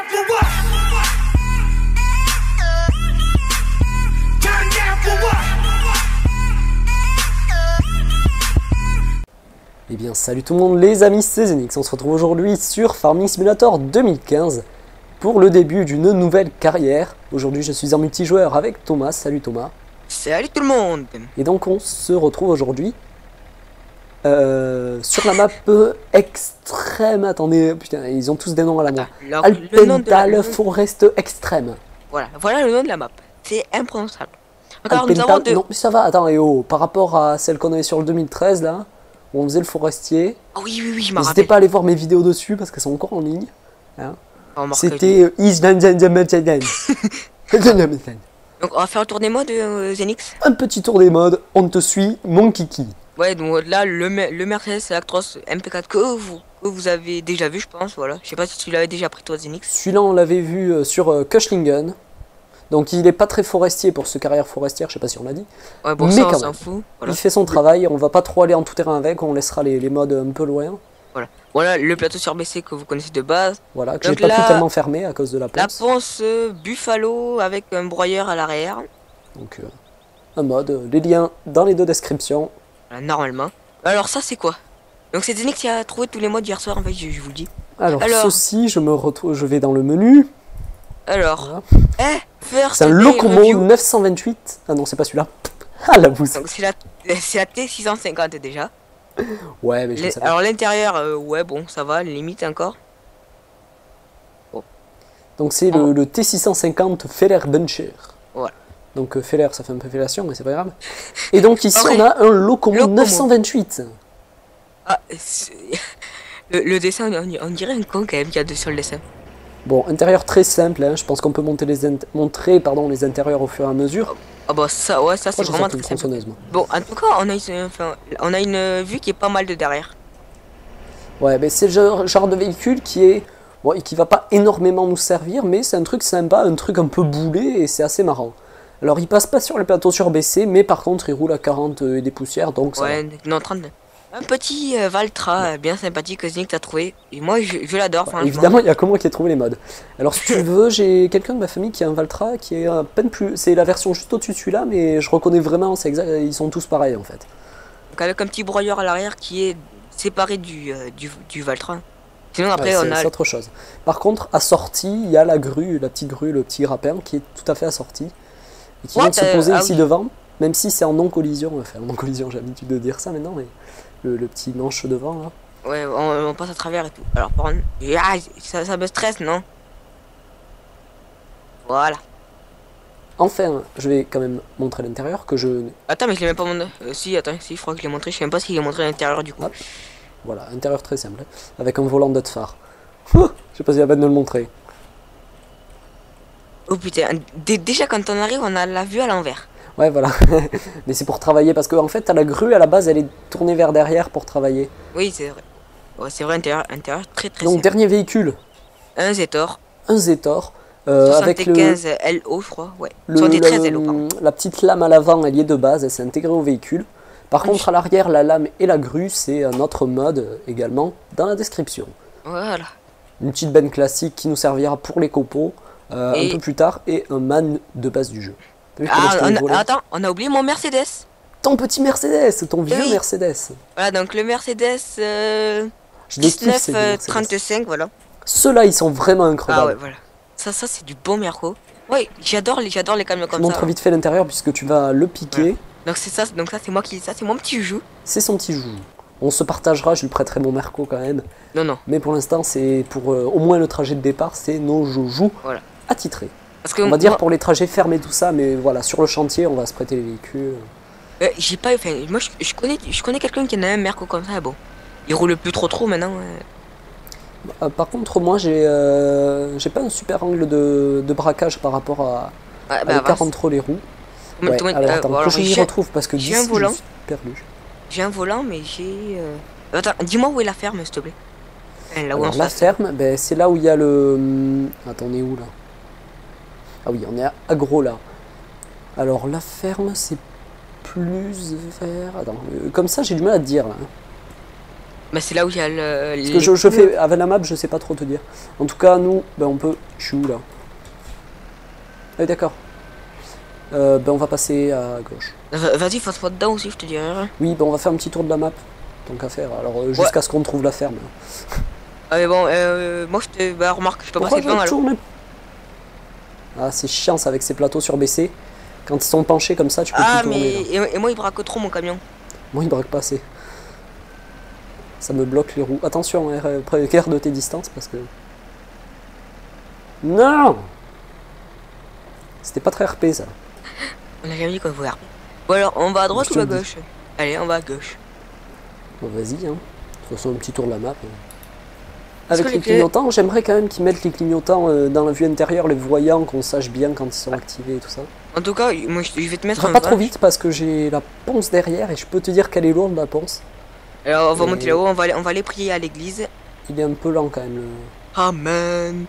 for what? Turn down for what? Eh bien salut tout le monde les amis, c'est Zenix, on se retrouve aujourd'hui sur Farming Simulator 2015 pour le début d'une nouvelle carrière. Aujourd'hui je suis en multijoueur avec Thomas, salut Thomas. Salut tout le monde. Et donc on se retrouve aujourd'hui sur la map extrême, attendez, putain ils ont tous des noms à la main. Alpental Forest Extrême. Voilà le nom de la map, c'est imprononçable. Alors nous Alpental, avons deux... non mais ça va, attends, et oh, par rapport à celle qu'on avait sur le 2013 là, où on faisait le forestier. Oh oui, je m'en N'hésitez rappelle. pas à aller voir mes vidéos dessus parce qu'elles sont encore en ligne. Hein. Oh, C'était donc on va faire le tour des modes Zenix. un petit tour des modes, on te suit, mon kiki. Ouais, donc là le Mercedes Actros MP4 que vous avez déjà vu, je pense. Voilà, je sais pas si tu l'avais déjà pris toi Zenix. Celui-là on l'avait vu sur Kushlingen. Donc il est pas très forestier pour ce carrière forestière, je sais pas si on l'a dit. Ouais, bon, mais ça, quand on s'en même, fout. Voilà. il fait son travail, on va pas trop aller en tout terrain avec, on laissera les modes un peu loin. Voilà le plateau surbaissé que vous connaissez de base. Voilà, que j'ai Donc pas pu là, tellement fermer à cause de la La ponce. ponce Buffalo avec un broyeur à l'arrière. Donc un mode, les liens dans les deux descriptions. Voilà, normalement. Alors ça c'est quoi? Donc c'est Zenix qui a trouvé tous les modes hier soir en fait, je vous le dis. Alors, Alors. ceci, je vais dans le menu. Alors, Voilà. first C'est un day Locomo review. 928. Ah non, c'est pas celui-là. Ah la bouse. Donc c'est la T650 déjà. Ouais, mais je sais pas. Alors l'intérieur, ouais bon ça va, limite encore. Donc c'est le T650 Feller Buncher. Voilà. Donc Feller, ça fait un peu fellation, mais c'est pas grave. Et donc ici Okay. on a un Locomo Locomo. 928. Ah, le dessin, on dirait un con quand même qu'il y a deux sur le dessin. Bon, intérieur très simple, hein. Je pense qu'on peut montrer les intérieurs au fur et à mesure. Ah bah ça, ouais, ça c'est Moi, j'ai vraiment sorti très une simple. tronçonneuse, moi. Bon, en tout cas, on a une vue qui est pas mal de derrière. Ouais, mais c'est le genre de véhicule qui est... Bon, et qui va pas énormément nous servir, mais c'est un truc sympa, un truc un peu boulé, et c'est assez marrant. Alors, il passe pas sur les plateaux surbaissés, mais par contre, il roule à 40 et des poussières, donc ça Ouais, non, 32. Un petit Valtra bien sympathique que Zenix a trouvé. Et moi, je l'adore, va. franchement. Évidemment, il y a que moi qui ai trouvé les modes. Alors, si tu veux, j'ai quelqu'un de ma famille qui a un Valtra qui est à peine plus... C'est la version juste au-dessus de celui-là, mais je reconnais vraiment, c'est exact, ils sont tous pareils, en fait. Donc avec un petit broyeur à l'arrière qui est séparé du Valtra. Sinon après Ouais, on a... c'est autre chose. Par contre, assorti, il y a la grue, le petit grappin qui est tout à fait assorti. Et qui vient de se poser ici devant, même si c'est en non-collision. Enfin, en non-collision, j'ai l'habitude de dire ça maintenant, mais le petit manche devant, là. Ouais, on passe à travers et tout. Alors par contre... Ah, ça me stresse, non? Voilà. Enfin, je vais quand même montrer l'intérieur, que je... Attends, mais je l'ai même pas montré. Si, attends, si, je crois que je l'ai montré. Je sais même pas s'il est montré à l'intérieur du coup. Hop. Voilà, intérieur très simple, avec un volant de phare. Je sais pas si la peine de le montrer. Oh putain, déjà quand on arrive, on a la vue à l'envers. Ouais, voilà. Mais c'est pour travailler, parce qu'en fait, la grue, à la base, elle est tournée vers derrière pour travailler. Oui, c'est vrai. Ouais, c'est vrai, intérieur très Donc, simple. dernier véhicule, Un Zetor. un Zetor. 75 avec LO, je crois. Ouais. 73 LO, pardon. la petite lame à l'avant, elle y est de base, elle s'est intégrée au véhicule. Par contre, à l'arrière, la lame et la grue, c'est un autre mode également dans la description. Voilà. Une petite benne classique qui nous servira pour les copeaux un Et- peu plus tard et un man de base du jeu. T'as vu comment je Ah, t'ai volé attends, on a oublié mon Mercedes. Ton petit Mercedes, ton vieux Oui. Mercedes. Voilà, donc le Mercedes Je les kiffe, ces vieux Mercedes. 1935, voilà. Ceux-là, ils sont vraiment Ah ouais, incroyables. voilà. Ça c'est du bon Merco. Ouais, j'adore les camions Je comme montre ça. vite fait l'intérieur puisque tu vas le piquer. Ouais. Donc c'est ça, c'est mon petit joujou. C'est son petit joujou. On se partagera, je lui prêterai mon Merco quand même. Non. Mais pour l'instant, c'est pour au moins le trajet de départ, c'est nos joujous Voilà. attitrés. Parce que On va dire moi, pour les trajets fermés tout ça, mais voilà, sur le chantier, on va se prêter les véhicules. j'ai pas, enfin, moi je connais quelqu'un qui en a un Merco comme ça, bon. Il roule plus trop maintenant. Par contre, moi, j'ai pas un super angle de braquage par rapport à Ouais, l'écart entre les roues. Ouais, alors attends, que je m'y retrouve parce que j'ai d'ici, un volant. je suis perdu. J'ai un volant, mais j'ai... Attends, dis-moi où est la ferme, s'il te plaît. Là où Alors, on la se ferme, ben, c'est là où il y a le... Attends, on est où là? Ah oui, on est à Gros là. Alors la ferme, c'est plus vers... Attends, comme ça j'ai du mal à te dire là. Bah, c'est là où il y a Parce que je fais avec la map, je sais pas trop te dire. En tout cas, nous, ben on peut. Je suis où là? Ah, d'accord. Ben on va passer à gauche. Vas-y, fonce-moi dedans aussi, je te dirai rien. Oui, ben on va faire un petit tour de la map. Tant qu'à faire. Alors, jusqu'à ce qu'on trouve la ferme. Ah, mais bon, moi, bah, remarque, je peux Pourquoi passer devant, alors. Ah, c'est chiant ça avec ces plateaux surbaissés. Quand ils sont penchés comme ça, tu peux Ah, plus tourner. mais. Là. Et moi, il braque trop mon camion. Moi, il braque pas assez. Ça me bloque les roues. Attention, garde tes distances parce que. Non! C'était pas très RP ça. On a jamais dit qu'on voulait RP. Bon, alors, on va à droite Je ou à te le gauche? Allez, on va à gauche. Bon, vas-y, hein. De toute façon, un petit tour de la map. Est-ce Avec que les les clés- clignotants, j'aimerais quand même qu'ils mettent les clignotants dans la vue intérieure, les voyants, qu'on sache bien quand ils sont activés et tout ça. En tout cas, moi, je vais te mettre Va un pas trop badge. vite parce que j'ai la ponce derrière et je peux te dire qu'elle est lourde la ponce. Alors, on va Et- monter là-haut, on va aller prier à l'église. Il est un peu lent quand même. Amen.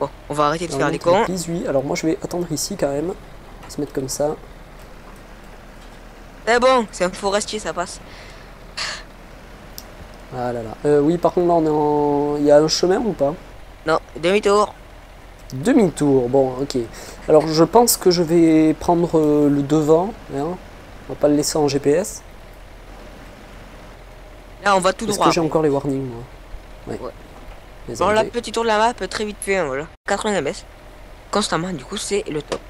Bon, on va arrêter de faire les cons. L'église, oui. Alors moi je vais attendre ici quand même. On va se mettre comme ça. C'est bon, c'est un forestier, ça passe. Ah là là. Oui, par contre là on est en. Il y a un chemin ou pas? Non, demi-tour. Demi-tour. Bon, ok. Alors je pense que je vais prendre le devant. Hein. On va pas le laisser en GPS. Là, on va tout Est-ce droit. que j'ai encore les warnings moi? Ouais. Les Bon, là, enlever. petit tour de la map, très vite fait, hein, voilà. 80 ms. Constamment, du coup, c'est le top.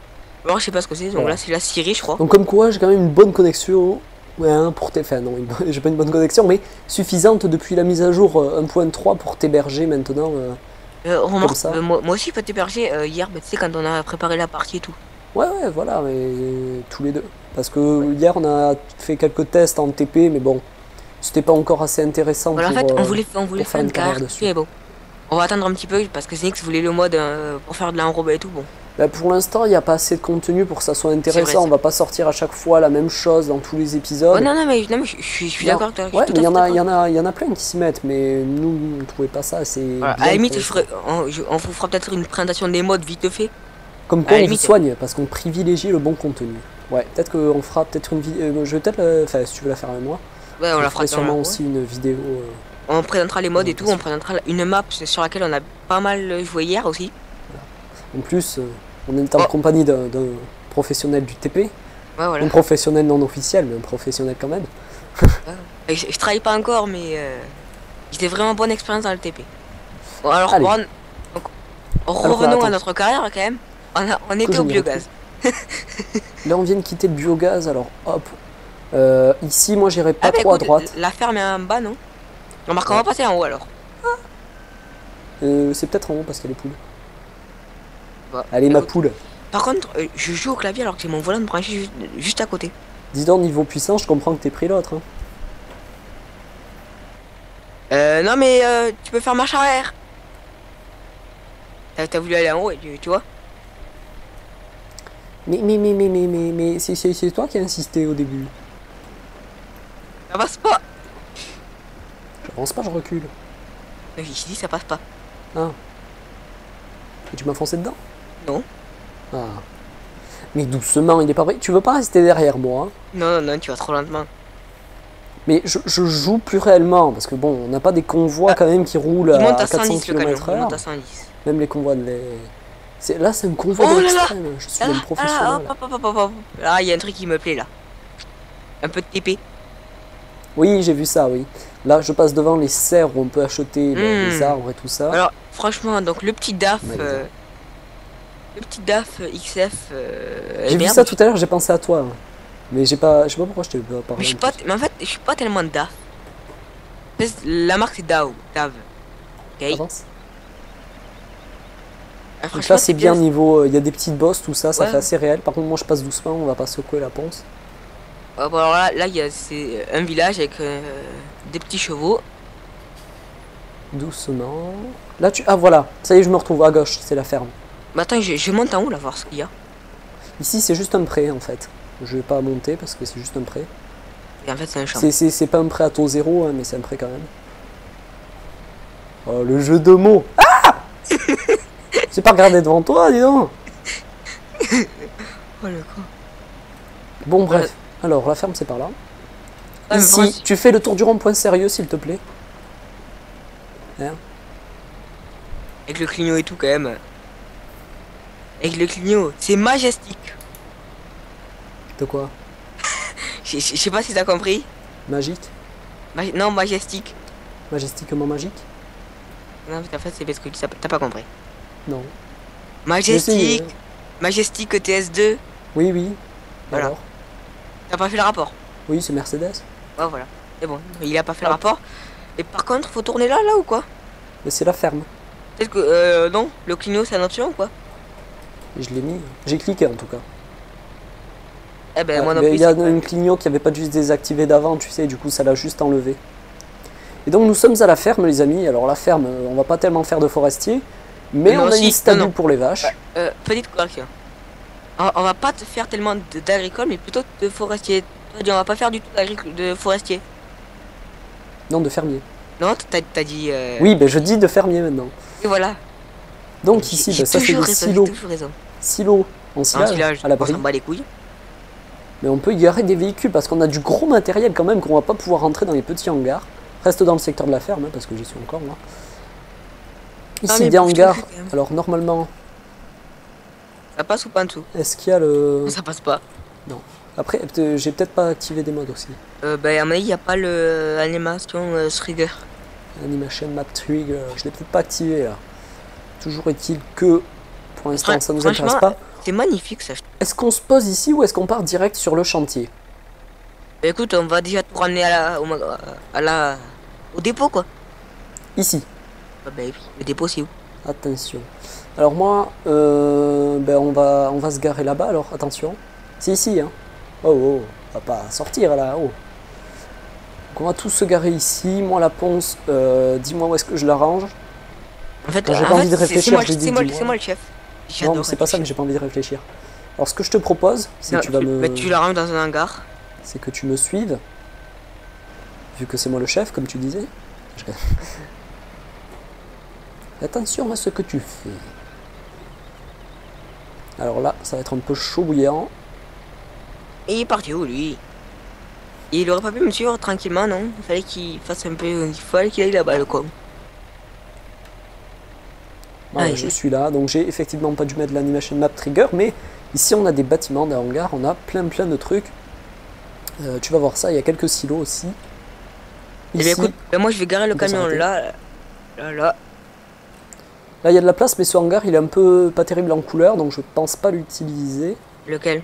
Alors, je sais pas ce que c'est, donc Voilà. là, c'est la Syrie, je crois. Donc comme quoi j'ai quand même une bonne connexion. Ouais, hein, pour tes. Enfin non, j'ai pas une bonne connexion, mais suffisante depuis la mise à jour 1.3 pour t'héberger maintenant. Remarque, ça. moi aussi, je peux t'héberger hier, bah, tu sais, quand on a préparé la partie et tout. Ouais, ouais, voilà, mais tous les deux. Parce que hier, on a fait quelques tests en TP, mais bon, c'était pas encore assez intéressant Voilà, en pour, fait, on voulait pour faire faire une une carrière carrière dessus. dessus, et bon. On va attendre un petit peu, parce que Zenix voulait le mode pour faire de l'enrobé et tout, bon. Bah, pour l'instant, il n'y a pas assez de contenu pour que ça soit intéressant. vrai, On va pas sortir à chaque fois la même chose dans tous les épisodes. Oh, non, mais je suis d'accord avec toi. Ouais, mais il y en a plein qui s'y mettent, mais nous, on ne trouvait pas ça assez. Voilà, bien à la limite, pour- on vous fera peut-être une présentation des modes vite fait. Comme à quoi, la on vous limite. soigne, parce qu'on privilégie le bon contenu. Ouais, peut-être qu'on fera peut-être une vidéo. Je vais peut-être. Enfin, si tu veux la faire avec moi. Ouais, on je la ferai fera dans sûrement la- aussi une vidéo. On présentera les modes et tout, Bien on présentera une map sur laquelle on a pas mal joué hier aussi. En plus, on est en Oh. compagnie d'un professionnel du TP. Ouais, voilà. Un professionnel non officiel, mais un professionnel quand même. Et je travaille pas encore, mais j'ai vraiment bonne expérience dans le TP. Bon, alors, Allez. donc, revenons attends. à notre carrière quand même. On Que était je au m'y biogaz. Là, on vient de quitter le biogaz, alors hop. Ici, moi, j'irai pas Ah, bah, trop à écoute, droite. la ferme est en bas, non? Remarque, on Ouais. va passer en haut alors. C'est peut-être en haut parce qu'elle est poule. Bah, Allez, ma écoute. poule. Par contre, je joue au clavier alors que j'ai mon volant de branché juste à côté. Dis donc, niveau puissance, je comprends que t'es pris l'autre. Hein. Non, mais tu peux faire marche arrière. T'as voulu aller en haut, et tu vois? Mais c'est toi qui as insisté au début. Ça passe pas. J'avance pas, je recule. J'ai dit ça passe pas. Ah. Et tu m'as foncé dedans? Non. Ah. Mais doucement, il est pas vrai. Tu veux pas rester derrière moi? Hein. Non, tu vas trop lentement. Mais je joue plus réellement, parce que bon, on n'a pas des convois quand même qui roulent Il monte à à 400 110 le camion, il km/h. monte à 110. Même les convois de les. Là, c'est un convoi Oh de là là l'extrême. Je suis un professionnel. Hop. Là, il y a un truc qui me plaît là. Un peu de TP. Oui, j'ai vu ça, oui. Là, je passe devant les serres où on peut acheter les arbres et tout ça. Alors, franchement, donc le petit DAF. Magasin. Le petit DAF XF. J'ai vu merde. ça tout à l'heure, j'ai pensé à toi. Mais je sais pas pourquoi je t'ai pas Mais parlé. je suis pas. Mais en fait, je suis pas tellement DAF. La marque c'est DAV. Ok. Avance. Donc Franchement, là, c'est bien bien. niveau. Il y a des petites bosses, tout ça, ça Ouais. fait assez réel. Par contre, moi, je passe doucement, on va pas secouer la ponce. Bon, alors là, c'est un village avec des petits chevaux. Doucement. Là, tu. Ah, voilà. Ça y est, je me retrouve à gauche, c'est la ferme. Mais attends, je monte en haut là voir ce qu'il y a. Ici, c'est juste un pré en fait. Je vais pas monter parce que c'est juste un pré. Et en fait, c'est un champ. C'est pas un pré à taux zéro, hein, mais c'est un pré quand même. Oh, le jeu de mots. Ah j'ai pas regardé devant toi, dis donc. Oh le con. Bon, bref. Alors, la ferme, c'est par là. Ah, mais pourquoi Ici, tu fais le tour du rond-point sérieux, s'il te plaît. Hein? avec le clignot et tout quand même. Avec le clignot, c'est majestique. De quoi? Je sais pas si t'as compris. Magique? Non, majestique. Majestiquement magique? Non, mais en fait, c'est parce que t'as pas compris. Non. Majestique. Mais si, Majestic TS2. oui, oui. Voilà. Alors? T'as pas fait le rapport. Oui, c'est Mercedes. Ouais, voilà. C'est bon, il a pas fait le rapport. Et par contre, faut tourner là ou quoi? Mais c'est la ferme. Peut-être que, non, le clignot c'est une option ou quoi? Et je l'ai mis. J'ai cliqué en tout cas. Eh ben, Ouais, moi non mais plus. il y a une clignot qui avait pas dû se désactiver d'avant, tu sais, du coup ça l'a juste enlevé. Et donc nous sommes à la ferme, les amis. Alors la ferme, on va pas tellement faire de forestier, mais Non, on a si, une stabule non. pour les vaches. Petite correction. On va pas te faire tellement d'agricole, mais plutôt de forestier. T'as dit, on va pas faire du tout de forestier. Non, de fermier. Non, t'as dit. Oui, ben je dis de fermier maintenant. Et voilà. Donc ici, J'ai ben, ça c'est toujours des raison, j'ai silos. toujours raison. Silos en Un silage, silage, à on l'abri. s'en bat les couilles. Mais on peut y garer des véhicules parce qu'on a du gros matériel quand même qu'on va pas pouvoir rentrer dans les petits hangars. Reste dans le secteur de la ferme, hein, parce que j'y suis encore moi. Ici, mais des bouge ton hangars. cul, quand même. Alors normalement, Ça passe ou pas en dessous? est-ce qu'il y a le... Ça passe pas. Non. Après, j'ai peut-être pas activé des modes aussi. Ben, à mon avis, y a pas le animation trigger. Animation Map Trigger, je l'ai peut-être pas activé là. Toujours est-il que, pour l'instant, ça nous intéresse Franchement, pas. c'est magnifique ça. Est-ce qu'on se pose ici ou est-ce qu'on part direct sur le chantier? Écoute, on va déjà tout ramener au dépôt quoi. Ici. Ah, ben, oui, le dépôt c'est où? Attention. Alors moi, ben on va se garer là-bas alors, attention. C'est ici, hein. Oh, oh, on va pas sortir là, oh. Donc on va tous se garer ici. Moi la ponce, dis-moi où est-ce que je la range. En fait, J'ai pas envie de réfléchir, j'ai dit c'est moi dis-moi. le chef. Non, J'adore mais c'est pas ça, mais réfléchir. j'ai pas envie de réfléchir. Alors ce que je te propose, c'est Non, que tu vas me... bah, tu la ranges dans un hangar. c'est que tu me suives, vu que c'est moi le chef, comme tu disais. Attention à ce que tu fais. Alors là, ça va être un peu chaud bouillant. Et il est parti où lui? Il aurait pas pu me suivre tranquillement, non? Il fallait qu'il fasse un peu. Il fallait qu'il aille là-bas le con. Voilà, Ah, je suis là, donc j'ai effectivement pas dû mettre l'animation map trigger, mais ici on a des bâtiments, des hangars, on a plein de trucs. Tu vas voir ça, il y a quelques silos aussi. Eh bien, Ici, écoute, ben, moi je vais garer le on peut camion s'arrêter. là. Là. là il y a de la place, mais ce hangar il est un peu pas terrible en couleur, donc je pense pas l'utiliser. Lequel?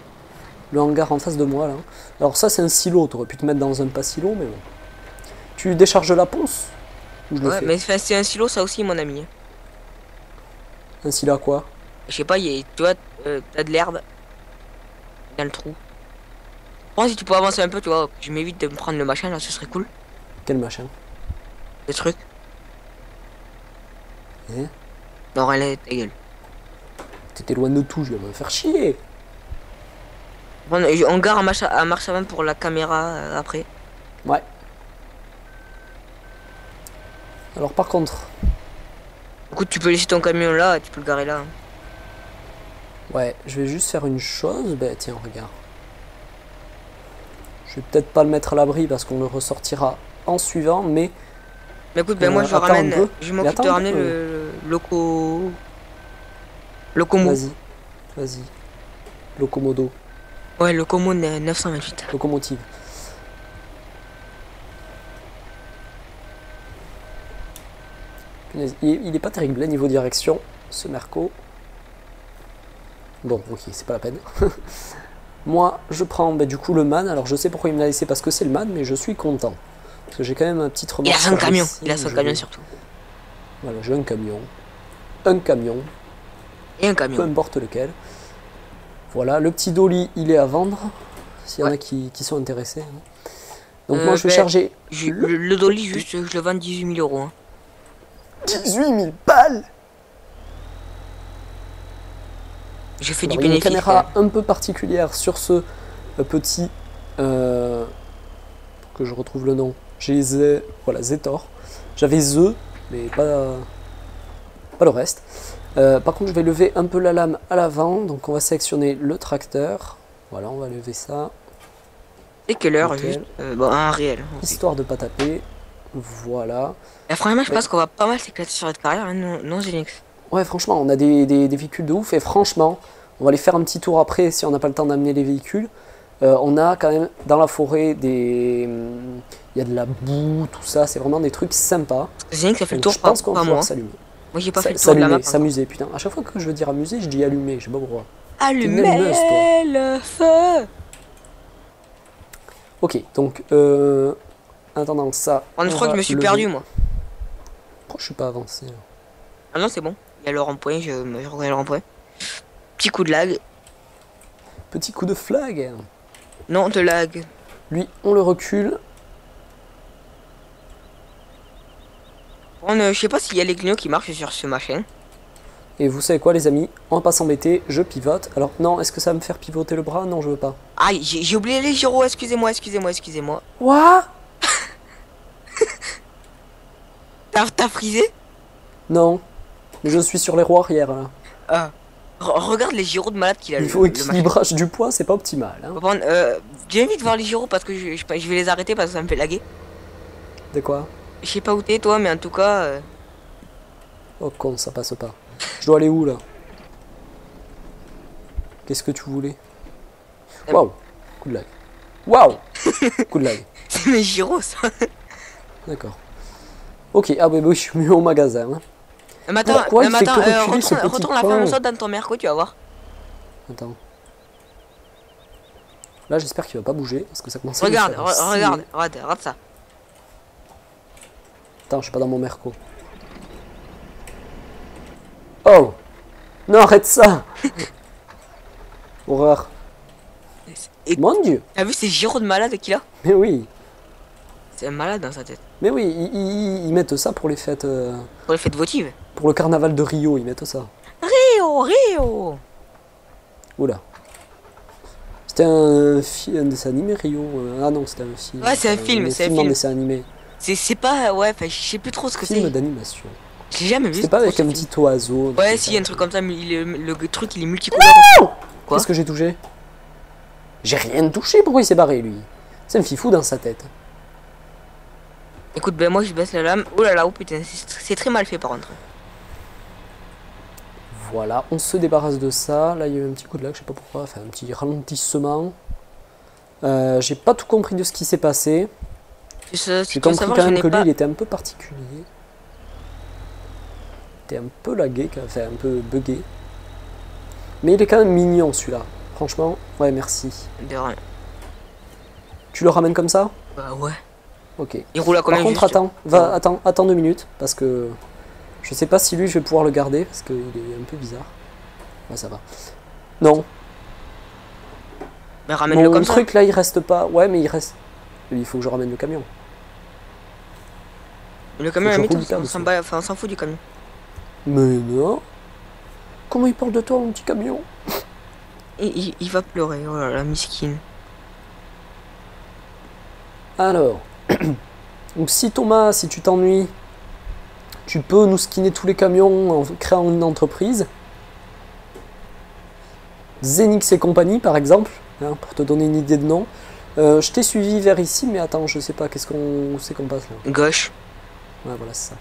Le hangar en face de moi là. Alors ça c'est un silo, tu aurais pu te mettre dans un pas silo, mais bon. Tu décharges la ponce? Ou je le Ouais, fais? mais enfin, c'est un silo ça aussi, mon ami. Un silo à quoi? Je sais pas, tu vois, t'as de l'herbe dans le trou. Je pense que si tu peux avancer un peu, tu vois, que je m'évite de me prendre le machin là, ce serait cool. Quel machin? Le truc. Hein? Non, rien, ta gueule. T'étais loin de tout, je vais me faire chier. On gare à marche avant pour la caméra après. Ouais. Alors par contre, Écoute, tu peux laisser ton camion là, tu peux le garer là. Hein. ouais, je vais juste faire une chose. Ben tiens, regarde. Je vais peut-être pas le mettre à l'abri parce qu'on le ressortira en suivant, mais Mais écoute, ben moi je attends ramène. un peu. Je Mais m'occupe de attends un ramener peu. le loco. Locomo. Vas-y. Locomodo, Ouais, Locomo 928. locomotive. Punaise, il est pas terrible, hein, niveau direction, ce Merco. Bon, ok, c'est pas la peine. Moi, je prends du coup le man. Alors, je sais pourquoi il me l'a laissé parce que c'est le man, mais je suis content. Parce que j'ai quand même un petit remords. Il a son camion. ici, Il a son je camion vais- surtout. Voilà, j'ai un camion. Un camion, Et un peu camion. importe lequel. Voilà, le petit dolly, il est à vendre. S'il y en a Ouais. qui sont intéressés. Hein. Donc, moi, je vais Ben, charger Le dolly, juste, je le vends 18 000 euros. Hein. 18 000 balles. Je fais Alors, du il y a une bénéfice. caméra un peu particulière sur ce petit. Que je retrouve le nom. J'ai voilà, Zetor. J'avais The, mais pas le reste. Par contre, je vais lever un peu la lame à l'avant. Donc, on va sélectionner le tracteur. Voilà, on va lever ça. C'est quelle heure Nickel. juste bon, un réel. Histoire de pas taper. Voilà. Et franchement, je Ouais. pense qu'on va pas mal s'éclater sur cette carrière, hein, non, non Zenix. Ouais, franchement, on a des véhicules de ouf. Et franchement, on va aller faire un petit tour après si on n'a pas le temps d'amener les véhicules. On a quand même dans la forêt des... Il y a de la boue, tout ça. C'est vraiment des trucs sympas. Zenix a fait le Donc, tour, je pense qu'on va pas pouvoir moi. s'allumer. Moi, j'ai pas fait le tour de la map. S'allumer, s'amuser, putain. À chaque fois que je veux dire amuser, je dis allumer. Je sais pas pourquoi. Allumez T'es une allumeuse, toi. le feu. Ok, donc... attendant ça... Je crois que je me suis lever. perdu, moi. Pourquoi je suis pas avancé là? Ah non, c'est bon. Il y a le rond-point, je regarde le rond-point. Petit coup de lag. Petit coup de flag. Non, de lag. Lui, on le recule. Je sais pas s'il y a les clignots qui marchent sur ce machin. Et vous savez quoi les amis? On va pas s'embêter, je pivote. Alors non, est-ce que ça va me faire pivoter le bras? Non, je veux pas. Aïe, j'ai oublié les gyros, excusez-moi, excusez-moi, excusez-moi. What? T'as frisé? Non. Mais je suis sur les roues arrière là. Ah. Regarde les gyros de malade qu'il a. Il faut équilibrage du poids, c'est pas optimal. Hein. Viens vite voir les gyros parce que je vais les arrêter parce que ça me fait laguer. De quoi? Je sais pas où t'es toi, mais en tout cas... Oh con, ça passe pas. Je dois aller où là? Qu'est-ce que tu voulais? Waouh! Coup de lag. Waouh! Coup de lag. C'est mes gyros ça. D'accord. Ok, ah bah oui, je suis mieux au magasin. Hein. Mais attends, Pourquoi il fait que reculer ce petit retourne la coin? ferme saute dans ton merco, tu vas voir. Attends. Là, j'espère qu'il va pas bouger parce que ça commence à Regarde, me faire regarde ça. Attends, je suis pas dans mon merco. Oh! Non, arrête ça! Horreur. Et Mon dieu! t'as vu ces gyros de malade qu'il a? Mais oui! C'est un malade dans sa tête. Mais oui, ils mettent ça pour les fêtes. Pour les fêtes votives. Pour le carnaval de Rio, ils mettent ça. Rio! Oula. C'était un dessin animé Rio. Ah non, c'était un film. Ouais, c'est un film, c'est un en film. dessin animé. C'est pas... Ouais, enfin, je sais plus trop ce que Film c'est. d'animation. J'ai jamais vu. C'était pas avec un petit oiseau. Ouais, si, un truc comme ça, mais le truc il est multicolore. Quoi? Qu'est-ce que j'ai touché? J'ai rien touché, pourquoi il s'est barré lui? C'est un fifou dans sa tête. Écoute, ben moi je baisse la lame. Oh là là, oh putain, c'est très mal fait par contre. Voilà, on se débarrasse de ça. Là, il y a eu un petit coup de lag, je sais pas pourquoi. Enfin, un petit ralentissement. J'ai pas tout compris de ce qui s'est passé. J'ai compris quand même que lui, il était un peu particulier. Il était un peu lagué, enfin un peu bugué. Mais il est quand même mignon celui-là. Franchement, ouais, merci. De rien. Tu le ramènes comme ça? Bah ouais. Ok. Il roule à combien? Par contre, attends, attends 2 minutes, parce que je sais pas si lui je vais pouvoir le garder, parce qu'il est un peu bizarre. Ouais, ça va. Non. Mais ramène-le comme Mon ça. truc là, il reste pas. Ouais, mais il reste. Il faut que je ramène le camion. Le camion, Faut que je on roule s'en dessus. on s'en fout du camion. Mais non. Comment il parle de toi, mon petit camion? Il va pleurer, oh là là, miskin. Alors. Donc si Thomas, si tu t'ennuies, tu peux nous skinner tous les camions en créant une entreprise. Zenix et compagnie par exemple, hein, pour te donner une idée de nom. Je t'ai suivi vers ici, mais attends, je sais pas, où c'est qu'on passe là? Gauche. Ouais, voilà, c'est ça.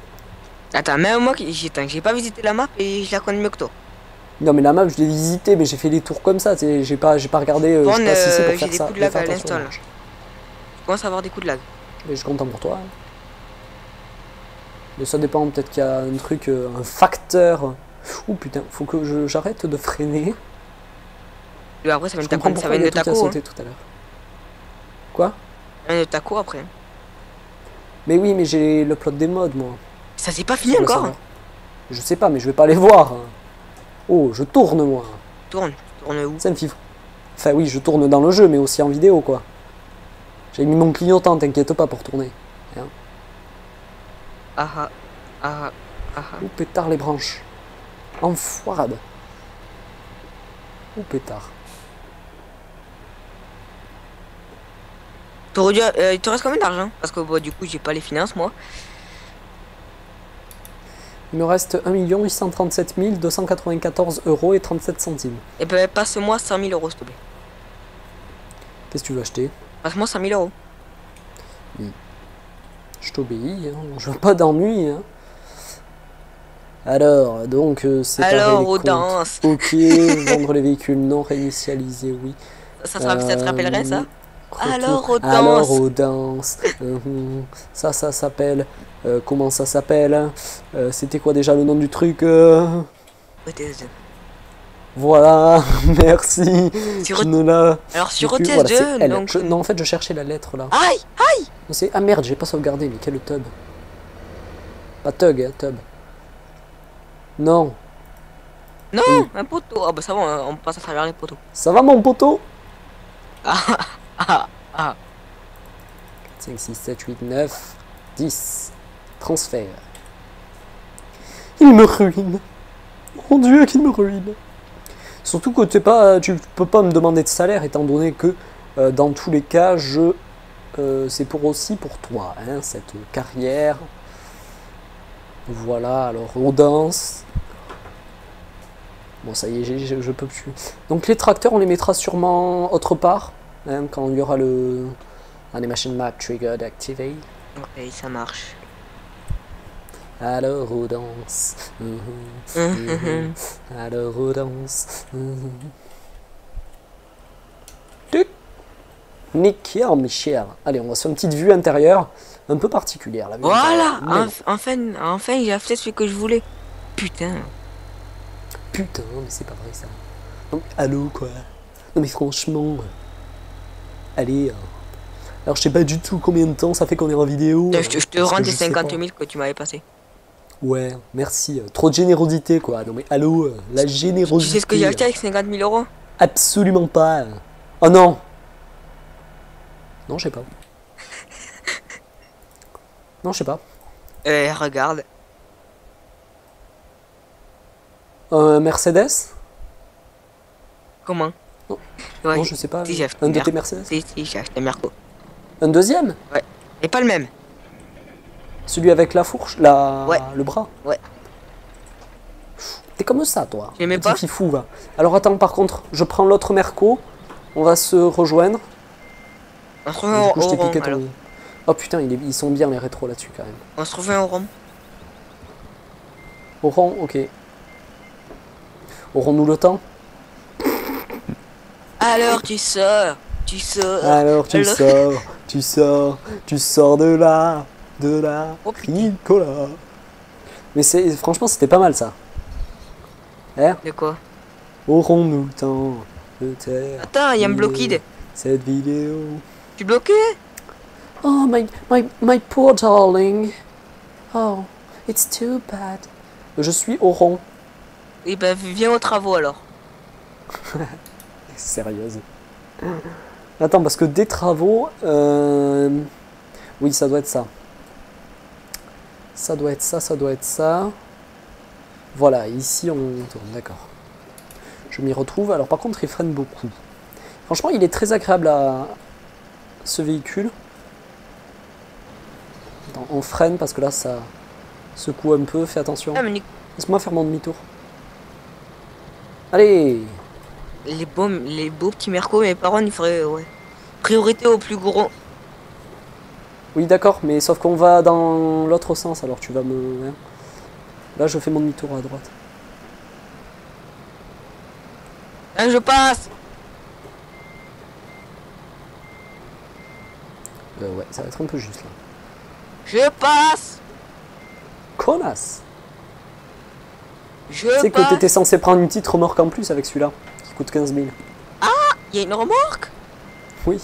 Attends, même moi, j'ai pas visité la map et je la connais mieux que toi. Non mais la map je l'ai visité, mais j'ai fait les tours comme ça, j'ai pas regardé, Bon, je sais pas si c'est pour j'ai faire des ça. coups de lag Fais à attention, l'install. Je commence à avoir des coups de lag. mais je suis content pour toi. Hein. Mais ça dépend, peut-être qu'il y a un truc, un facteur. Ouh putain, faut que j'arrête de freiner. Et après, ça va Je une comprends taco, ça pourquoi va il une a tout à taco. sauter tout à l'heure. Quoi? Une taco après. Mais oui, mais j'ai le plot des modes moi. Ça c'est pas fini Sur le encore. serveur. Je sais pas, mais je vais pas les voir. Oh, je tourne moi. Tourne où? Ça me fifre. Enfin oui, je tourne dans le jeu, mais aussi en vidéo quoi. J'ai mis mon clignotant, t'inquiète pas pour tourner. Hein. Ah ah. Ah ah. Ouh pétard les branches. Enfoirade. Ouh pétard. Il te reste combien d'argent? Parce que bon, du coup j'ai pas les finances moi. Il me reste 1 837 294 € et 37 centimes. Et ben passe-moi 100 000 € s'il te plaît. Qu'est-ce que tu veux acheter? Passe-moi 100 000 euros. Je t'obéis, hein. Je veux pas d'ennui. Hein. Alors, donc, séparer Alors, les aux comptes. danses. Ok, vendre les véhicules non réinitialisés, oui. Ça te rappellerait ça? Retour. Alors, aux Alors, danses. aux danses. Ça s'appelle... comment ça s'appelle? C'était quoi déjà le nom du truc? ETS2. Voilà, merci. Sur Tu ne l'as... Alors, sur plus. ETS2, Voilà, c'est L. donc... Non, en fait, je cherchais la lettre, là. Aïe! Non, ah merde, j'ai pas sauvegardé, mais quel tub. Pas tug, hein, tub. Non. Non, Oui. un poteau. Ah bah ça va, on passe à travers les poteaux. Ça va, mon poteau? Ah. 5, 6, 7, 8, 9, 10. Transfert. Il me ruine. Mon Dieu, qu'il me ruine. Surtout que tu peux pas me demander de salaire, étant donné que dans tous les cas, c'est aussi pour toi, hein, cette carrière. Voilà, alors on danse. Bon, ça y est, je peux plus. Donc les tracteurs, on les mettra sûrement autre part, hein, quand il y aura le animation map triggered activate. Ok, ça marche. Alors on danse. Alors on danse. Nickel, Michel. Allez, on va sur une petite vue intérieure, un peu particulière. La vue Voilà, intérieure. enfin j'ai fait ce que je voulais. Putain. Putain, mais c'est pas vrai ça. Non, mais allô quoi. Non mais franchement. Allez. Alors je sais pas du tout combien de temps ça fait qu'on est en vidéo. Je te rends les je sais 50 pas. 000 que tu m'avais passé. Ouais, merci. Trop de générosité quoi. Non mais allô, la générosité. Tu sais ce que j'ai acheté avec 50 000 euros? Absolument pas. Oh non. Non, je sais pas. Non, je sais pas. Regarde. Mercedes? Comment? Non. Ouais, Non, je sais pas. si, j'ai acheté Un de tes Mercedes? Si, j'ai acheté Merco. Un deuxième? Ouais. Et pas le même. Celui avec la fourche, Ouais. le bras? Ouais. T'es comme ça, toi. J'aimais Petit pas. fifou, va. Alors attends, par contre, je prends l'autre Merco. On va se rejoindre. On se trouve Du coup, je t'ai au rond, piqué ton... alors. Oh putain, ils sont bien les rétros là-dessus quand même. On se trouvait au rond. Aurons, ok. Aurons-nous le temps? Alors tu sors. Tu sors. Alors tu sors de là, Oh, putain. Nicolas. Mais franchement, c'était pas mal ça. Hein? De quoi? Aurons-nous le temps de terre? Attends, il y a un blockade. Cette vidéo. Tu bloqué? Oh, my poor darling. Oh, it's too bad. Je suis au rond. Eh ben viens aux travaux alors. Sérieuse. Attends, parce que des travaux... Oui, ça doit être ça. Ça doit être ça, ça doit être ça. Voilà, ici on tourne, d'accord. Je m'y retrouve. Alors par contre, il freine beaucoup. Franchement, il est très agréable à ce véhicule. Attends, on freine parce que là, ça secoue un peu. Fais attention. Ah, mais Laisse-moi faire mon demi-tour. Allez! les beaux petits Merco, mes parents, il faudrait, ouais. Priorité au plus gros. Oui, d'accord, mais sauf qu'on va dans l'autre sens, alors tu vas me... hein. Là, je fais mon demi-tour à droite. Là, je passe. Ouais, ça va être un peu juste là. Je passe. Connasse! Je Tu sais que passe. t'étais censé prendre une petite remorque en plus avec celui-là, qui coûte 15 000. Il y a une remorque. Oui.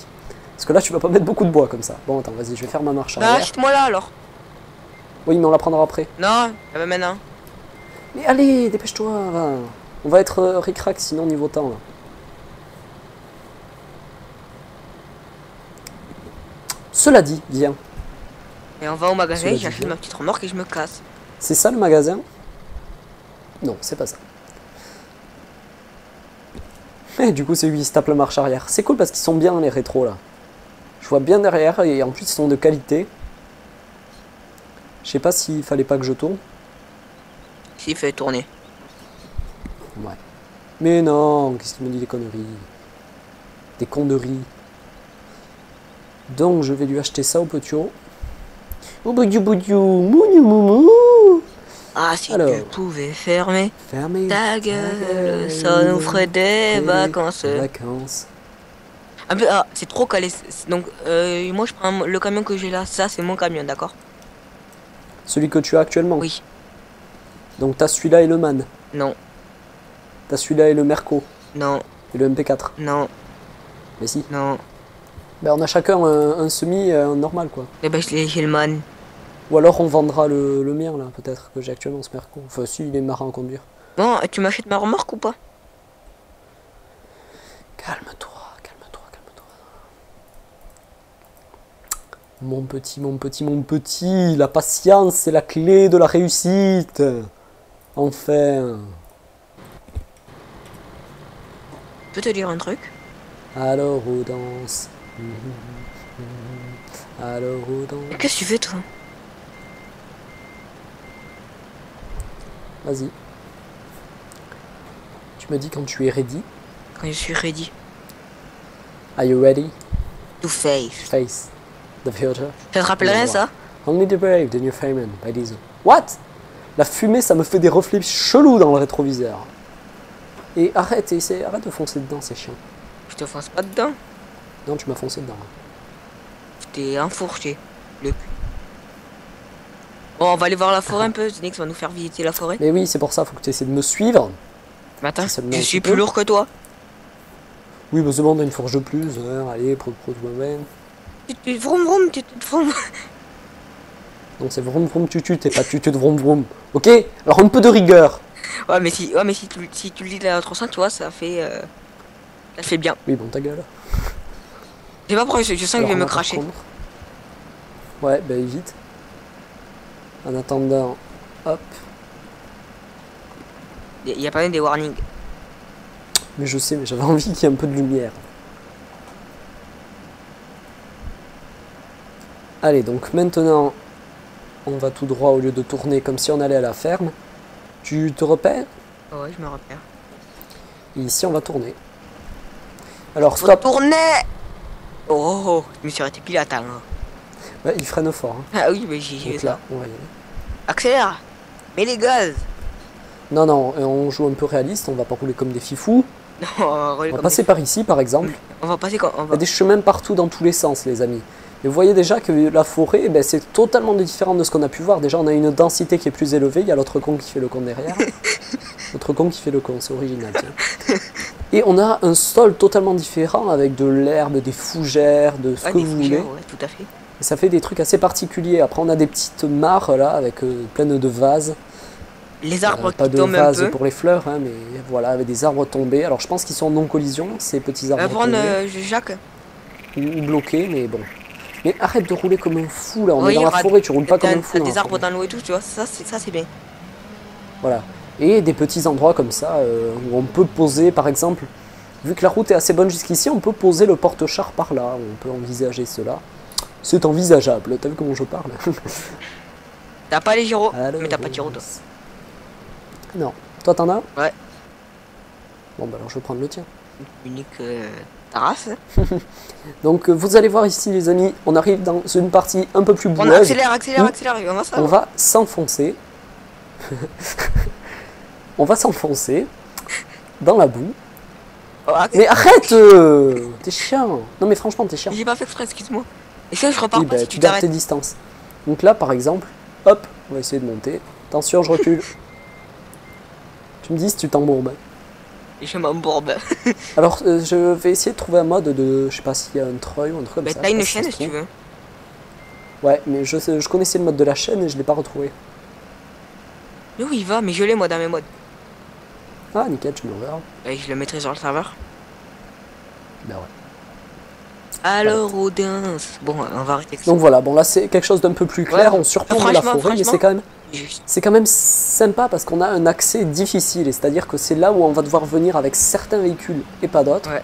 Parce que là, tu vas pas mettre beaucoup de bois comme ça. Bon, attends, vas-y, je vais faire ma marche Bah, arrière. achète-moi là alors. Oui, mais on la prendra après. Non, maintenant. Mais allez, dépêche-toi. Va. On va être ric-rac sinon niveau temps là. Cela dit, viens. Et on va au magasin, Cela dit j'achète bien. ma petite remorque et je me casse. C'est ça le magasin? Non, c'est pas ça. Et du coup, c'est lui qui se tape la marche arrière. C'est cool parce qu'ils sont bien les rétros là. Je vois bien derrière et en plus ils sont de qualité. Je sais pas s'il fallait pas que je tourne. S'il fait tourner. Ouais. Mais non, qu'est-ce qu'il me dit des conneries? Des conneries. Donc je vais lui acheter ça au poteau. Au boudou boudou, mouniou moumou. Ah, si Alors. tu pouvais fermer Fermez ta gueule, ça nous ferait des vacances. Vacances. Un peu, ah, c'est trop calé. Donc, moi, je prends le camion que j'ai là. Ça, c'est mon camion, d'accord? Celui que tu as actuellement. Oui. Donc t'as celui-là et le MAN. Non. T'as celui-là et le Merco. Non. Et le MP4. Non. Mais si. Non. Ben, on a chacun un semi normal quoi. Eh ben, j'ai le man. Ou alors on vendra le mien là, peut-être, que j'ai actuellement ce Merco. Enfin si, il est marrant à conduire. Bon, tu m'achètes ma remorque ou pas? Calme-toi, calme-toi, calme-toi. Mon petit, mon petit, mon petit, la patience c'est la clé de la réussite. Enfin. Je peux te dire un truc? Alors aux danses. Alors aux danses. Qu'est-ce que tu fais, toi? Vas-y. Tu me dis quand tu es ready. Quand je suis ready. Are you ready? To face. Face the future. Ça te rappelle rien, ça? Only the brave, the new Feynman by Diesel. What? La fumée, ça me fait des reflets chelous dans le rétroviseur. Et arrête, arrête de foncer dedans, c'est chiant. Je te fonce pas dedans. Non, tu m'as foncé dedans. T'es enfourché. Le cul. Bon, on va aller voir la forêt un peu. Nix va nous faire visiter la forêt. Mais oui, c'est pour ça, faut que tu essaies de me suivre. Mais attends, C'est seulement je un suis petit plus peu. lourd que toi. Oui, mais demande une forge de plus. Allez, pro moi-même. Tu vroom vroom, tu vroom. Donc c'est vroom vroom tutu, t'es pas tutu de vroom vroom. Ok? Alors un peu de rigueur. Ouais, mais si tu le dis de l'autre sens, tu vois, ça fait bien. Oui, bon, ta gueule. J'ai pas pourquoi je sens que je vais Alors, me là, par cracher. contre- Ouais, bah vite. En attendant, hop. Il y a pas même des warnings. Mais je sais, mais j'avais envie qu'il y ait un peu de lumière. Allez, donc maintenant, on va tout droit au lieu de tourner comme si on allait à la ferme. Tu te repères? Oh, ouais, je me repère. Et ici, on va tourner. Alors, Faut stop. tourner. Oh, je me suis arrêté pile à temps. Ouais, il freine fort. Hein. Ah oui, mais j'ai Donc ça. là, on va y aller. Accélère. Mets les gaz. Non, non, on joue un peu réaliste, on va pas rouler comme des fifous. Non, on va rouler On va comme passer par ici, par exemple. on va passer quand on Il y va. a des chemins partout dans tous les sens, les amis. Et vous voyez déjà que la forêt, ben, c'est totalement différent de ce qu'on a pu voir. Déjà, on a une densité qui est plus élevée. Il y a l'autre con qui fait le con derrière. L'autre con qui fait le con, c'est original. Tiens. Et on a un sol totalement différent avec de l'herbe, des fougères, de ce Ouais, que des vous fougères, voulez. ouais, tout à fait. Et ça fait des trucs assez particuliers. Après, on a des petites mares là, avec pleines de vases. Les arbres Pas qui de tombent un vases peu. pour les fleurs, hein, mais voilà, avec des arbres tombés. Alors, je pense qu'ils sont en non-collision, ces petits arbres Prendre tombés. Jacques. Ou bloqués, mais bon. Mais arrête de rouler comme un fou là, on Oui, est dans la aura- forêt, tu roules pas comme un fou. T'as dans des la arbres forêt. dans l'eau et tout, tu vois. Ça, c'est bien. Voilà. Et des petits endroits comme ça où on peut poser, par exemple, vu que la route est assez bonne jusqu'ici, on peut poser le porte-char par là. On peut envisager cela. C'est envisageable. T'as vu comment je parle? T'as pas les gyros, Alors, mais t'as pas de gyros toi. Non. Toi, t'en as? Ouais. Bon, bah alors je vais prendre le tien. Unique ta race. Donc, vous allez voir ici, les amis, on arrive dans une partie un peu plus On boueuse. accélère, accélère, Oui. accélère. On va ça. On va s'enfoncer. On va s'enfoncer dans la boue. Oh, Mais arrête t'es chiant. Non mais franchement, t'es chiant. J'ai pas fait exprès, excuse-moi. Et ça, je repars Oui, pas bah, si tu tu gardes t'arrêtes. tes distances. Donc là, par exemple, hop, on va essayer de monter. Attention, je recule. Tu me dis si tu t'embourbes. Et je m'embourbe. Alors, je vais essayer de trouver un mode de... Je sais pas s'il y a un treuil ou un truc comme Mais ça. t'as je sais une pas si ça chaîne se si tu trouve. veux. Ouais, mais je connaissais le mode de la chaîne et je l'ai pas retrouvé. Mais où il va? Mais je l'ai moi dans mes modes. Ah, nickel, tu me le verras. Et je le mettrai sur le serveur. Ben ouais. Alors, audience. Bon, on va arrêter. Donc voilà, bon là c'est quelque chose d'un peu plus clair, Ouais. on surplombe la Franchement, forêt, mais franchement. c'est quand même sympa parce qu'on a un accès difficile, et c'est-à-dire que c'est là où on va devoir venir avec certains véhicules et pas d'autres, Ouais.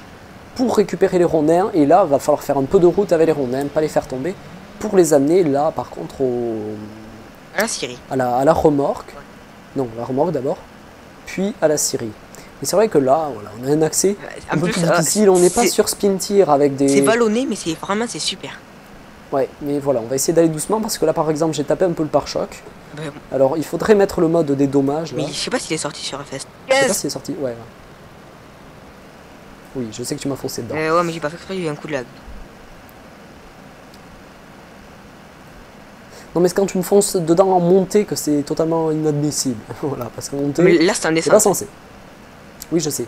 pour récupérer les rondins, et là va falloir faire un peu de route avec les rondins, pas les faire tomber, pour les amener là par contre À la Syrie. à la remorque, non la remorque d'abord, puis à la scierie. Et c'est vrai que là, voilà, on a un accès un En peu plus, plus difficile, on n'est pas sur Spintir avec C'est des... vallonné, mais c'est vraiment c'est super. Ouais, mais voilà, on va essayer d'aller doucement parce que là, par exemple, j'ai tapé un peu le pare-choc. Ben, Alors, il faudrait mettre le mode des dommages, là. mais je sais pas s'il est sorti sur FS. Je sais pas Yes. s'il est sorti. Ouais, ouais. Oui, je sais que tu m'as foncé dedans. Ouais, mais j'ai pas fait exprès, j'ai eu un coup de lag. Non, mais c'est quand tu me fonces dedans en montée que c'est totalement inadmissible. Voilà, parce qu'en Mais montée, là, c'est un c'est pas descente. censé. Oui, je sais.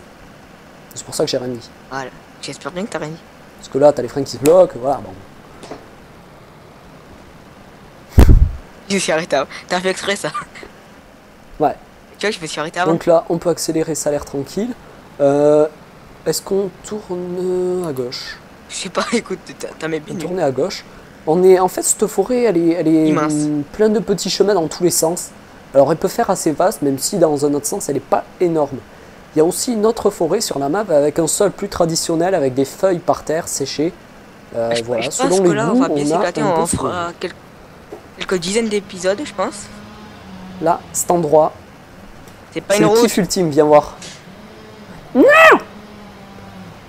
C'est pour ça que j'ai rien dit. Voilà. J'espère bien que t'as rien dit. Parce que là, t'as les freins qui se bloquent, voilà, bon. Je me suis arrêté avant. T'as fait exprès ça. Ouais. Tu vois, je me suis arrêté avant. Donc là, on peut accélérer, ça a l'air tranquille. Est-ce qu'on tourne à gauche? Je sais pas, écoute, t'as mes On pignes. tourne à gauche. On est, en fait, cette forêt, elle est Immense. plein de petits chemins dans tous les sens. Alors, elle peut faire assez vaste, même si dans un autre sens, elle n'est pas énorme. Il y a aussi une autre forêt sur la map avec un sol plus traditionnel, avec des feuilles par terre séchées. Voilà, je pense selon que les là, goûts, on va bien s'éclater. un peu On ce qu'on veut. fera quelques dizaines d'épisodes, je pense. Là, cet endroit, C'est pas c'est une le route. kiff ultime, viens voir.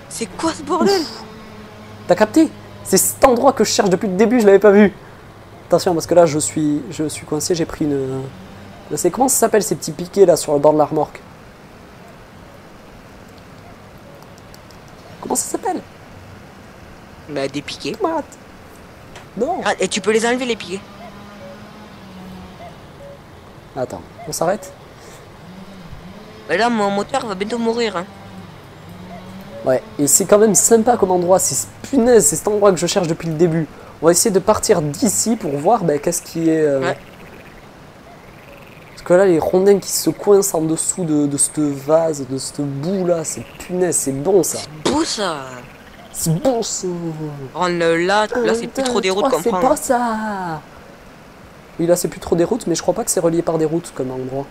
C'est quoi ce bordel? T'as capté? C'est cet endroit que je cherche depuis le début, je l'avais pas vu. Attention, parce que là, je suis coincé, j'ai pris une... C'est comment ça s'appelle ces petits piquets là sur le bord de la remorque? Comment ça s'appelle? Bah, des piquets. Tomate. Non. Ah, et tu peux les enlever, les piquets. Attends, on s'arrête? Bah là, mon moteur va bientôt mourir. Hein. Ouais, et c'est quand même sympa comme endroit, c'est punaise, c'est cet endroit que je cherche depuis le début. On va essayer de partir d'ici pour voir qu'est-ce qui est... Ouais. Parce que là, les rondins qui se coincent en dessous de cette vase, de cette boue là, c'est punaise, c'est bon ça. C'est beau ça. C'est bon ça. Là, c'est plus trop des routes qu'on C'est prend. pas ça. Oui, là c'est plus trop des routes, mais je crois pas que c'est relié par des routes comme endroit.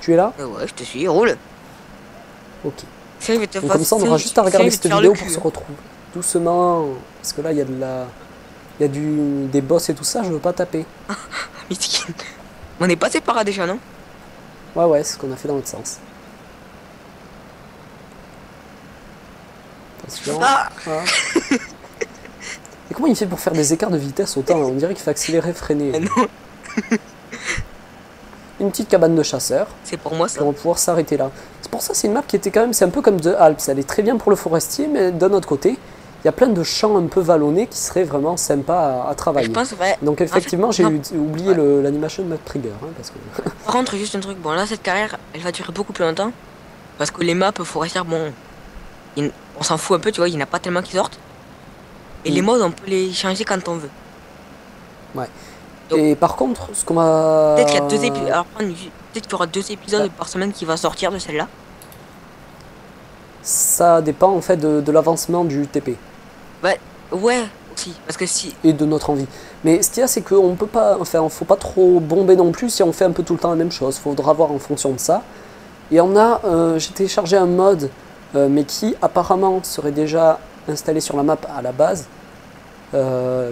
Tu es là? Ouais, je te suis, roule. Ok. Tiens, je vais te Donc faire- comme ça, on tiens, aura je- juste à tiens, regarder je vais te cette faire vidéo le pour cul, se hein. retrouver. Doucement, parce que là, il y a de la... Il y a des boss et tout ça, je veux pas taper. Miskin. On est passé par là déjà, non? Ouais, ouais, c'est ce qu'on a fait dans l'autre sens. Attention. Ah Voilà. Et comment il fait pour faire des écarts de vitesse autant? On dirait qu'il fait accélérer, freiner. Ah non, Une petite cabane de chasseurs. c'est pour moi ça. On va pouvoir s'arrêter là. C'est pour ça c'est une map qui était quand même, c'est un peu comme The Alps, elle est très bien pour le forestier, mais d'un autre côté, il y a plein de champs un peu vallonnés qui seraient vraiment sympas à travailler. Je pense, ouais. Donc effectivement, j'ai non. oublié l'animation de Map Trigger, hein, parce que... Par contre, juste un truc, bon là, cette carrière, elle va durer beaucoup plus longtemps. Parce que les maps forestières, bon, on s'en fout un peu, tu vois, il n'y en a pas tellement qui sortent. Et les modes, on peut les changer quand on veut. Ouais. Donc- Et par contre, ce qu'on va... Peut-être qu'il y a 2 épisodes, alors peut-être qu'il y aura 2 épisodes par semaine qui va sortir de celle-là. Ça dépend en fait de l'avancement du TP Ouais, ouais, aussi. Parce que si. et de notre envie. Mais ce qu'il y a, c'est qu'on peut pas, enfin, faut pas trop bomber non plus si on fait un peu tout le temps la même chose. Faudra voir en fonction de ça. Et on a, j'ai téléchargé un mode, mais qui apparemment serait déjà installé sur la map à la base,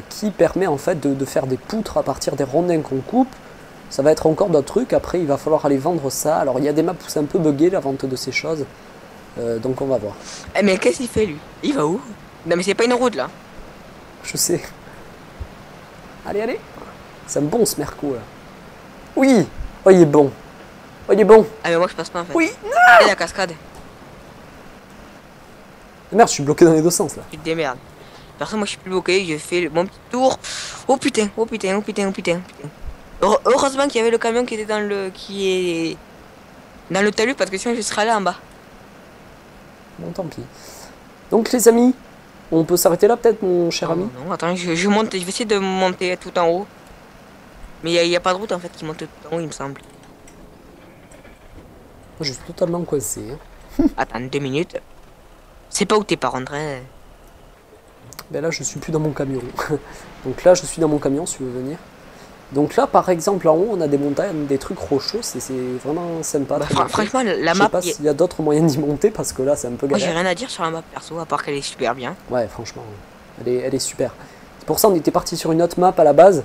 qui permet en fait de faire des poutres à partir des rondins qu'on coupe. Ça va être encore d'autres trucs. Après, il va falloir aller vendre ça. Alors, il y a des maps où c'est un peu buggé la vente de ces choses. Donc, on va voir. Eh, mais qu'est-ce qu'il fait lui? Il va où? Non, mais c'est pas une route là. Je sais. Allez, allez. C'est un bon ce merco là. Oui. Oh, il est bon. Oh, il est bon. Ah, mais moi je passe pas en fait. Oui. Et la cascade, Merde, je suis bloqué dans les deux sens là. tu te démerdes. Personne, moi je suis plus bloqué, j'ai fait mon petit tour. Oh putain, oh putain, oh putain, oh putain, putain. Heureusement qu'il y avait le camion qui était dans le. Qui est. Dans le talus parce que sinon je serais allé en bas. Bon, tant pis. Donc, les amis, on peut s'arrêter là peut-être, mon cher ami? Non, attends, je monte, je vais essayer de monter tout en haut. Mais il y a pas de route en fait qui monte tout en haut, il me semble. Moi, je suis totalement coincé. Hein. Attends, 2 minutes. C'est pas où t'es par contre, hein. Ben là, je suis plus dans mon camion. Donc là, je suis dans mon camion si tu veux venir. Donc là, par exemple, en haut, on a des montagnes, des trucs rocheux, c'est vraiment sympa. Bah, très bien fait. franchement, la Je sais map. pas s'il y a d'autres moyens d'y monter parce que là, c'est un peu Moi j'ai galère. rien à dire sur la map perso, à part qu'elle est super bien. Ouais, franchement, elle est super. C'est pour ça on était parti sur une autre map à la base.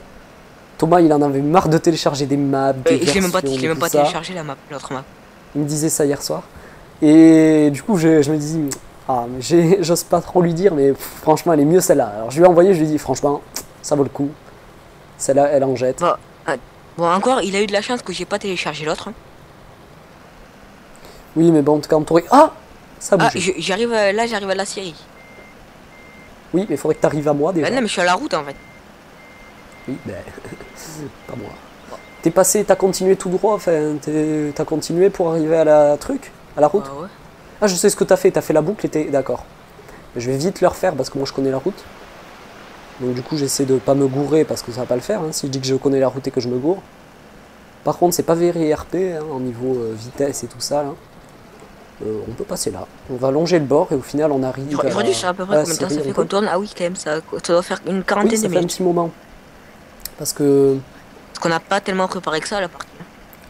Thomas, il en avait marre de télécharger des maps, des Je l'ai même pas, versions, je l'ai même tout pas ça. téléchargé la map, l'autre map. Il me disait ça hier soir. Et du coup, je me dis, Ah, mais j'ose pas trop lui dire, mais franchement, elle est mieux celle-là. Alors je lui ai envoyé, je lui ai dit, franchement, ça vaut le coup. Celle-là, elle en jette. Bon, bon, encore, il a eu de la chance que j'ai pas téléchargé l'autre. Hein. Oui, mais bon, en tout cas, on t'aurait... Ah, ça Ah, bouge. j'arrive là, j'arrive à la Syrie. Oui, mais il faudrait que tu arrives à moi déjà. Non, mais je suis à la route en fait. Oui, ben, pas moi. T'es passé, t'as continué tout droit, enfin, t'as continué pour arriver à la truc, à la route. Ah ouais. Ah, je sais ce que t'as fait la boucle et t'es... D'accord. Je vais vite le refaire parce que moi je connais la route. Donc du coup j'essaie de pas me gourer parce que ça va pas le faire, hein, si je dis que je connais la route et que je me gourre. Par contre c'est pas very RP, hein, en niveau vitesse et tout ça, là. On peut passer là. On va longer le bord et au final on arrive à... Aujourd'hui, c'est à peu près combien de temps ça fait qu'on tourne? Ah oui, quand même, ça doit faire une quarantaine Oui, ça de fait un minutes. petit moment. Parce que... Parce qu'on n'a pas tellement préparé que ça, la partie.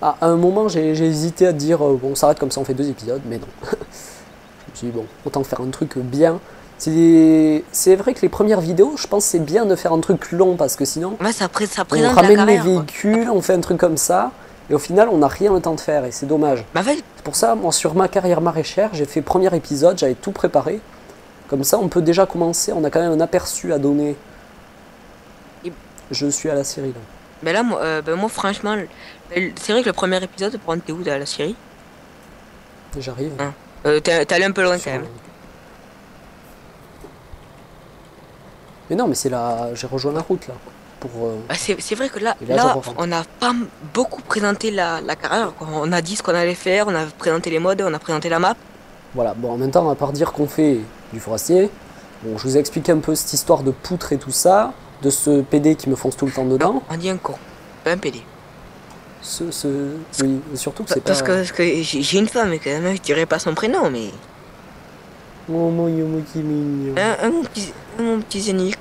Ah, à un moment j'ai hésité à dire bon on s'arrête comme ça on fait 2 épisodes, mais non. Je me suis dit bon, autant faire un truc bien. C'est vrai que les premières vidéos, je pense que c'est bien de faire un truc long parce que sinon Ouais, ça on présente ramène la les carrière, véhicules, on fait un truc comme ça et au final on n'a rien le temps de faire et c'est dommage. Bah, en fait, C'est pour ça, moi sur ma carrière maraîchère, j'ai fait premier épisode, j'avais tout préparé. Comme ça on peut déjà commencer, on a quand même un aperçu à donner. Je suis à la Syrie là. mais là, moi, franchement, c'est vrai que le premier épisode, pour t'es où à la Syrie? J'arrive. Hein. T'es allé un peu loin quand même. Mais non, mais c'est là, j'ai rejoint la route là. Pour, Bah, c'est vrai que là, Et là, j'en on n'a pas beaucoup présenté la carrière, quoi. On a dit ce qu'on allait faire, on a présenté les modes, on a présenté la map. Voilà, bon en même temps, à part dire qu'on fait du forestier, bon, je vous ai expliqué un peu cette histoire de poutre et tout ça, de ce PD qui me fonce tout le temps dedans. Non, on dit un con, pas un PD. Oui, et surtout que c'est pas... Parce que j'ai une femme, et quand même, je dirais pas son prénom, mais... Oh mon petit mignon. Mon petit Zénix.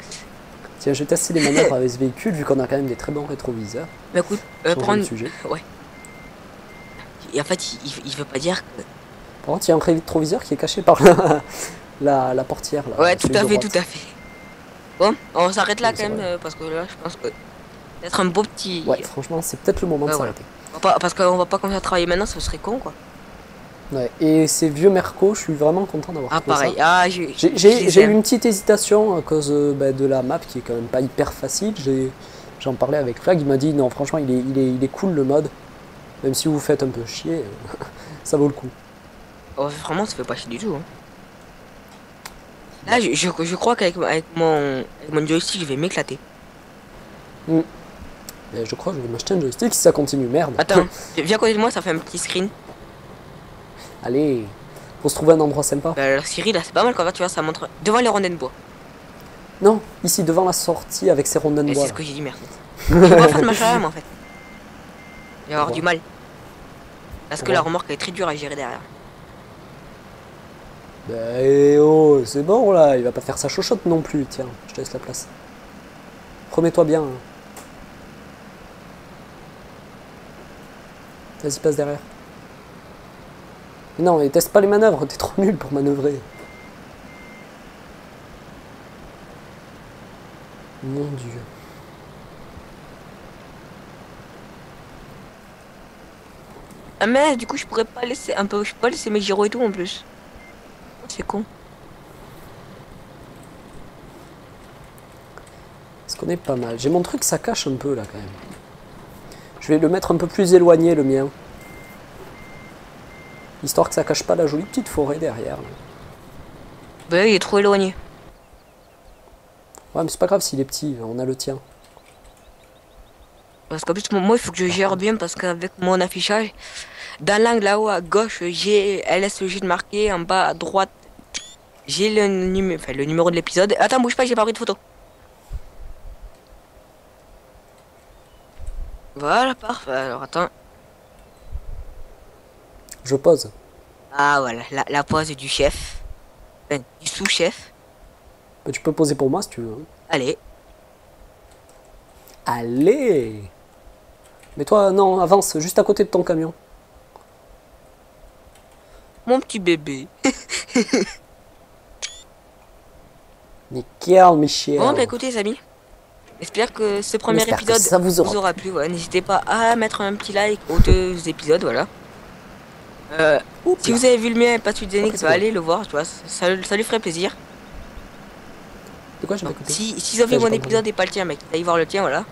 Tiens, je vais tester les manœuvres avec ce véhicule, vu qu'on a quand même des très bons rétroviseurs. Bah écoute, Changer prendre... de sujet. Ouais. Et en fait, il veut pas dire que... Par contre, il y a un rétroviseur qui est caché par la portière là. Ouais, tout celui à de fait, droite. tout à fait. Bon, on s'arrête là Oui, quand c'est même, vrai. parce que là, je pense que... Peut-être un beau petit... Ouais, franchement, c'est peut-être le moment de Ouais, voilà. s'arrêter. Parce qu'on va pas commencer à travailler maintenant, ce serait con, quoi. Ouais, et ces vieux Merco, je suis vraiment content d'avoir Ah, trouvé pareil. ça. Ah, J'ai eu une petite hésitation à cause de la map qui est quand même pas hyper facile. J'en parlais avec Flag, il m'a dit non, franchement, il est cool le mode. Même si vous faites un peu chier, ça vaut le coup. Oh, vraiment, ça fait pas chier du tout. Hein. Là, je crois qu'avec mon joystick, je vais m'éclater. Et je crois que je vais m'acheter un joystick si ça continue, merde. Attends, viens à côté de moi, ça fait un petit screen. Allez, faut se trouver un endroit sympa. Bah, la Syrie, là, c'est pas mal quand tu vois, ça montre devant les rondins de bois. Non, ici devant la sortie avec ses rondins de Et bois. c'est ce que j'ai dit, merci. Je vais pas faire de ma charrière, moi, en fait. Il va y avoir du mal. Parce que la remorque elle est très dure à gérer derrière. Bah, eh oh, c'est bon là, il va pas faire sa chochotte non plus. Tiens, je te laisse la place. Remets-toi bien. Hein. Vas-y, passe derrière. Non, et teste pas les manœuvres, t'es trop nul pour manœuvrer. Mon Dieu. Ah mais du coup je pourrais pas laisser un peu, je peux pas laisser mes gyros et tout en plus. C'est con. Parce qu'on est pas mal. J'ai mon truc, ça cache un peu là quand même. Je vais le mettre un peu plus éloigné le mien. Histoire que ça cache pas la jolie petite forêt derrière. Là. Bah il est trop éloigné. Ouais mais c'est pas grave s'il est petit, on a le tien. Parce qu'en plus moi il faut que je gère bien parce qu'avec mon affichage, dans l'angle là-haut à gauche j'ai LSG de marqué, en bas à droite j'ai le numéro de l'épisode. Attends bouge pas, j'ai pas pris de photo. Voilà, parfait. Alors attends. Je pose. Ah voilà, la pose du chef. Enfin, du sous-chef. Mais tu peux poser pour moi si tu veux. Allez. Allez. Mais toi, non, avance, juste à côté de ton camion. Mon petit bébé. Nickel, Michel. Bon bah écoutez les amis. J'espère que ce premier J'espère que épisode ça vous aura plu. Ouais. N'hésitez pas à mettre un petit like aux 2 épisodes, voilà. Si vous avez vu le mien, pas de suite Zenix, Ok, allez le voir, tu vois, ça lui ferait plaisir. De quoi j'ai pas écouté? S'ils ont vu Ouais, j'ai mon pas épisode et pas le tien, mec, allez voir le tien, voilà.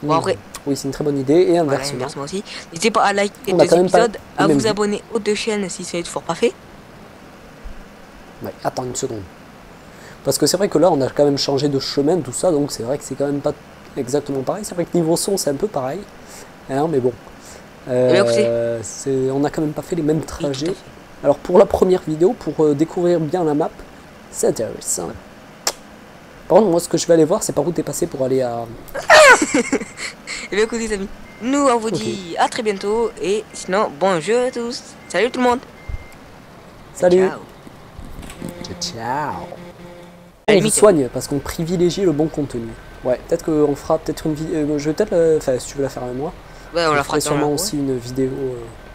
Bon, Hmm. après, Oui, c'est une très bonne idée, et voilà, inversement. inversement aussi. N'hésitez pas à liker les On a deux quand même pas épisodes, les à mêmes vous vues. abonner aux deux chaînes si ce n'est toujours pas fait. Ouais, attends une seconde. Parce que c'est vrai que là, on a quand même changé de chemin, tout ça, donc c'est vrai que c'est quand même pas exactement pareil. C'est vrai que niveau son, c'est un peu pareil. Hein, mais bon. bien, écoutez. On a quand même pas fait les mêmes Oui, tout à trajets. fait. Alors pour la première vidéo, pour découvrir bien la map, c'est intéressant. Par contre, moi, ce que je vais aller voir, c'est par où t'es passé pour aller à... Et bien écoutez les amis, nous on vous dit à très bientôt et sinon bon jeu à tous. Salut tout le monde. Salut. Ciao. Ciao. À la On vous limite. soigne parce qu'on privilégie le bon contenu. Ouais, peut-être qu'on fera peut-être une vidéo... je vais peut-être... Enfin, si tu veux la faire avec moi. Ouais, on Je la ferai fera sûrement dans la- aussi une vidéo...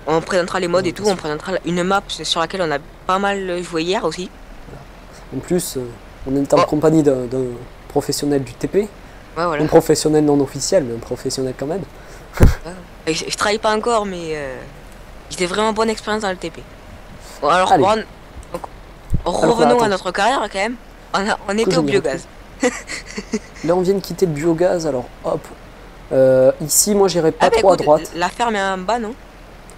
On présentera les modes et tout, Ouais, on présentera une map sur laquelle on a pas mal joué hier aussi. En plus, on est en Oh. compagnie d'un professionnel du TP. Ouais voilà. Un professionnel non officiel, mais un professionnel quand même. Et je travaille pas encore mais j'ai vraiment bonne expérience dans le TP. Bon alors Allez. donc, revenons attends. à notre carrière quand même. On était je au m'y biogaz. Là, on vient de quitter le biogaz, alors hop. Ici, moi, j'irai pas Ah bah trop à écoute, droite. la ferme est en bas non?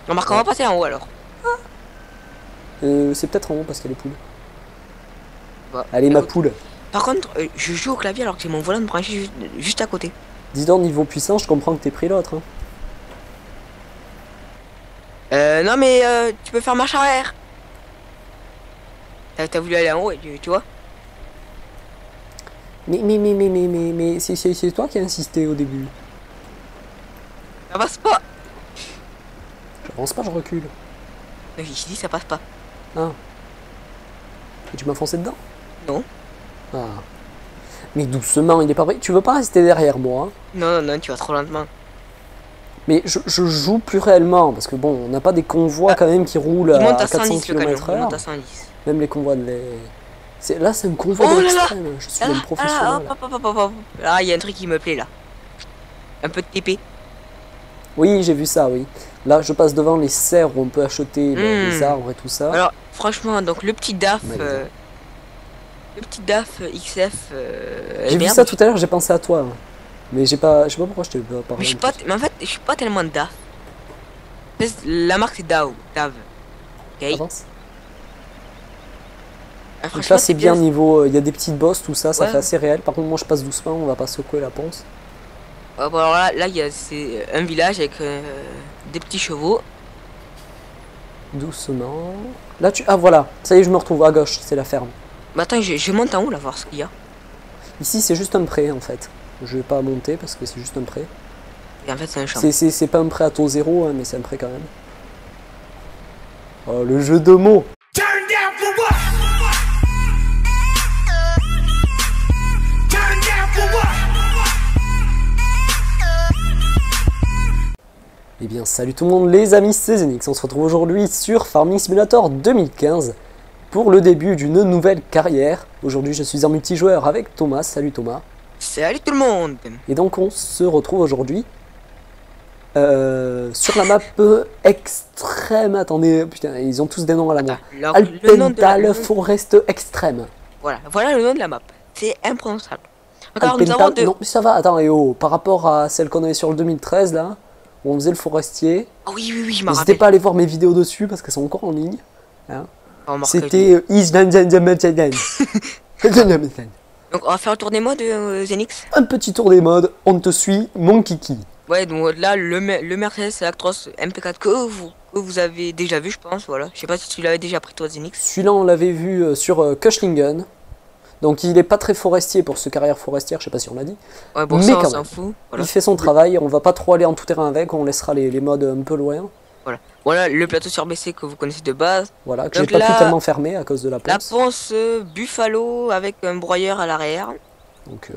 On va Ouais. passer en haut alors. C'est peut-être en haut parce qu'il y a les poules. Bah, Allez, ma écoute. poule. Par contre, je joue au clavier alors que j'ai mon volant branché juste à côté. Dis donc, niveau puissance, je comprends que t'es pris l'autre. Hein. Non mais tu peux faire marche arrière. T'as voulu aller en haut, tu vois? Mais c'est toi qui as insisté au début. Ça passe pas. J'avance pas, je recule. J'ai dit ça passe pas. Ah. Et tu m'as foncé dedans? Non. Ah. Mais doucement, il est pas prêt. Tu veux pas rester derrière moi? Hein. Non, tu vas trop lentement. Mais je joue plus réellement, parce que bon, on n'a pas des convois Ah. quand même qui roulent Il monte à à 110 400 le camion. Il km/h. monte à 110. Même les convois de les... Là, c'est un convoi Oh de là là. l'extrême. Je suis un professionnel. Hop. Là, il y a un truc qui me plaît là. Un peu de TP. Oui, j'ai vu ça, oui. Là, je passe devant les serres où on peut acheter les arbres et tout ça. Alors, franchement, donc le petit DAF. Ouais, Le petit DAF XF. J'ai vu ça tout à l'heure, j'ai pensé à toi. Hein. Mais je sais pas pourquoi je t'ai pas Mais, parlé. mais en fait, je suis pas tellement DAF. La marque c'est DAO. DAV. Ok. Avance. Ah, Donc franchement, là, c'est bien niveau. Il y a des petites bosses, tout ça, ça Ouais. fait assez réel. Par contre, moi, je passe doucement, on va pas secouer la ponce. Bon, alors là, c'est un village avec des petits chevaux. Doucement. Là, Ah, voilà. Ça y est, je me retrouve à gauche, c'est la ferme. Mais attends, je monte en haut là voir ce qu'il y a. Ici, c'est juste un pré en fait. Je vais pas monter parce que c'est juste un pré. Et en fait, c'est un champ. C'est pas un pré à taux zéro, hein, mais c'est un pré quand même. Oh, le jeu de mots! Turn down for what? Turn down for what? Eh bien, salut tout le monde, les amis, c'est Zenix. On se retrouve aujourd'hui sur Farming Simulator 2015 pour le début d'une nouvelle carrière. Aujourd'hui, je suis en multijoueur avec Thomas. Salut Thomas. Salut tout le monde. Et donc, on se retrouve aujourd'hui sur la map extrême. Attendez, putain, ils ont tous des noms à la main. Alors, le nom de la- Alpental Forest Extrême. Voilà le nom de la map. C'est imprononçable. Alors, nous avons Alpental. Non, mais ça va. Attends, et oh, par rapport à celle qu'on avait sur le 2013 là, où on faisait le forestier. Ah oui, je m'en N'hésitez rappelle. pas à aller voir mes vidéos dessus parce qu'elles sont encore en ligne. Hein. Oh, Marc, C'était donc, on va faire le tour des modes Zenix. un petit tour des modes. On te suit, mon kiki. Ouais, donc là, le Mercedes Actros MP4 que vous avez déjà vu, je pense. Voilà. Je sais pas si tu l'avais déjà pris toi, Zenix. Celui-là, on l'avait vu sur Kushlingen. Donc, il est pas très forestier pour ce carrière forestière. Je sais pas si on l'a dit. Ouais, bon, Mais ça, quand on s'en même. fout. Voilà. Il fait son travail. On va pas trop aller en tout terrain avec. On laissera les modes un peu loin. Voilà, le plateau surbaissé que vous connaissez de base. Voilà, que j'ai Donc pas là, pu tellement fermer à cause de la La ponce. ponce Buffalo avec un broyeur à l'arrière. Donc,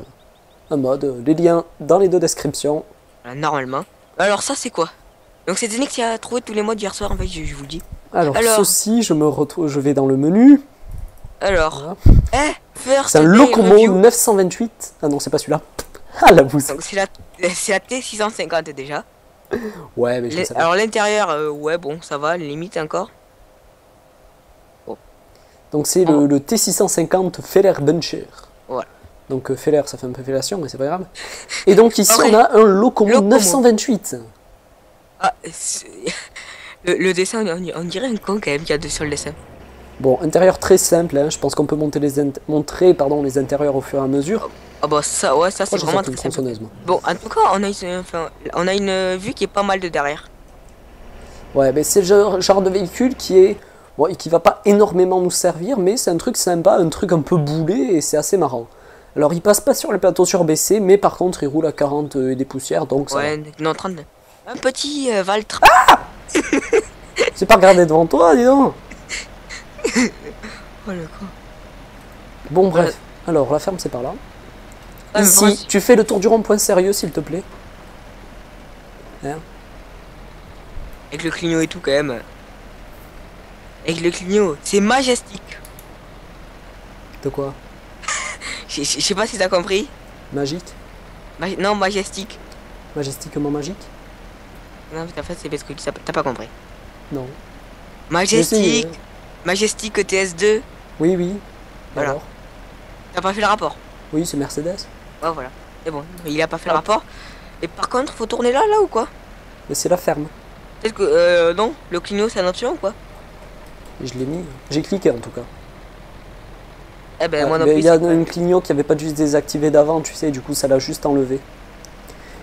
un mode. Les liens dans les deux descriptions. Voilà, normalement. Alors, ça, c'est quoi? Donc, c'est Zenix qui a trouvé tous les modes hier soir, en fait, je vous le dis. Alors, Alors. ceci, je vais dans le menu. Alors, Voilà. first C'est un day Locomo review. 928. Ah non, c'est pas celui-là. Ah la bouse. Donc, c'est la T650 déjà. Ouais, mais je le savais. Alors l'intérieur, ouais, bon, ça va, limite encore. Donc c'est le T650 Feller-Bencher. Voilà. Donc Feller, ça fait un peu fellation, mais c'est pas grave. Et donc ici, Après, on a un Locomo Locomo. 928. Ah, le dessin, on dirait un con quand même qu'il y a sur le dessin. Bon, intérieur très simple, hein. Je pense qu'on peut montrer les intérieurs au fur et à mesure. Ah bah ça, ouais, ça c'est Moi, je vraiment sors une très simple. tronçonneuse, moi. Bon, en tout cas, on a une vue qui est pas mal de derrière. Ouais, mais c'est le genre de véhicule qui est... Bon, et qui va pas énormément nous servir, mais c'est un truc sympa, un truc un peu boulé, et c'est assez marrant. Alors, il passe pas sur les plateaux surbaissés, mais par contre, il roule à 40 et des poussières, donc ça Ouais, non, 32. Un petit Valtra. c'est pas regardé devant toi, dis donc. Oh le con. Bon, bref. Alors, la ferme, c'est par là. Ouais, mais Ici, bon, tu fais le tour du rond-point sérieux, s'il te plaît. Hein? avec le clignot et tout quand même. Avec le clignot, c'est majestique. De quoi? Je sais pas si t'as compris. Magique? Non, majestique. Majestiquement magique? Non, en fait, c'est parce que t'as pas compris. Non. Majestique. Je sais, Majestic TS2. Oui, oui. Voilà. Alors? T'as pas fait le rapport. Oui, c'est Mercedes. Ouais, voilà. C'est bon, il a pas fait le rapport. Et par contre, faut tourner là ou quoi? Mais c'est la ferme. Peut-être que, non, le clignot c'est un option ou quoi? Et je l'ai mis. J'ai cliqué en tout cas. Eh ben, Ouais, moi non mais plus. il y a c'est pas- un clignot qui avait pas dû se désactiver d'avant, tu sais, du coup ça l'a juste enlevé.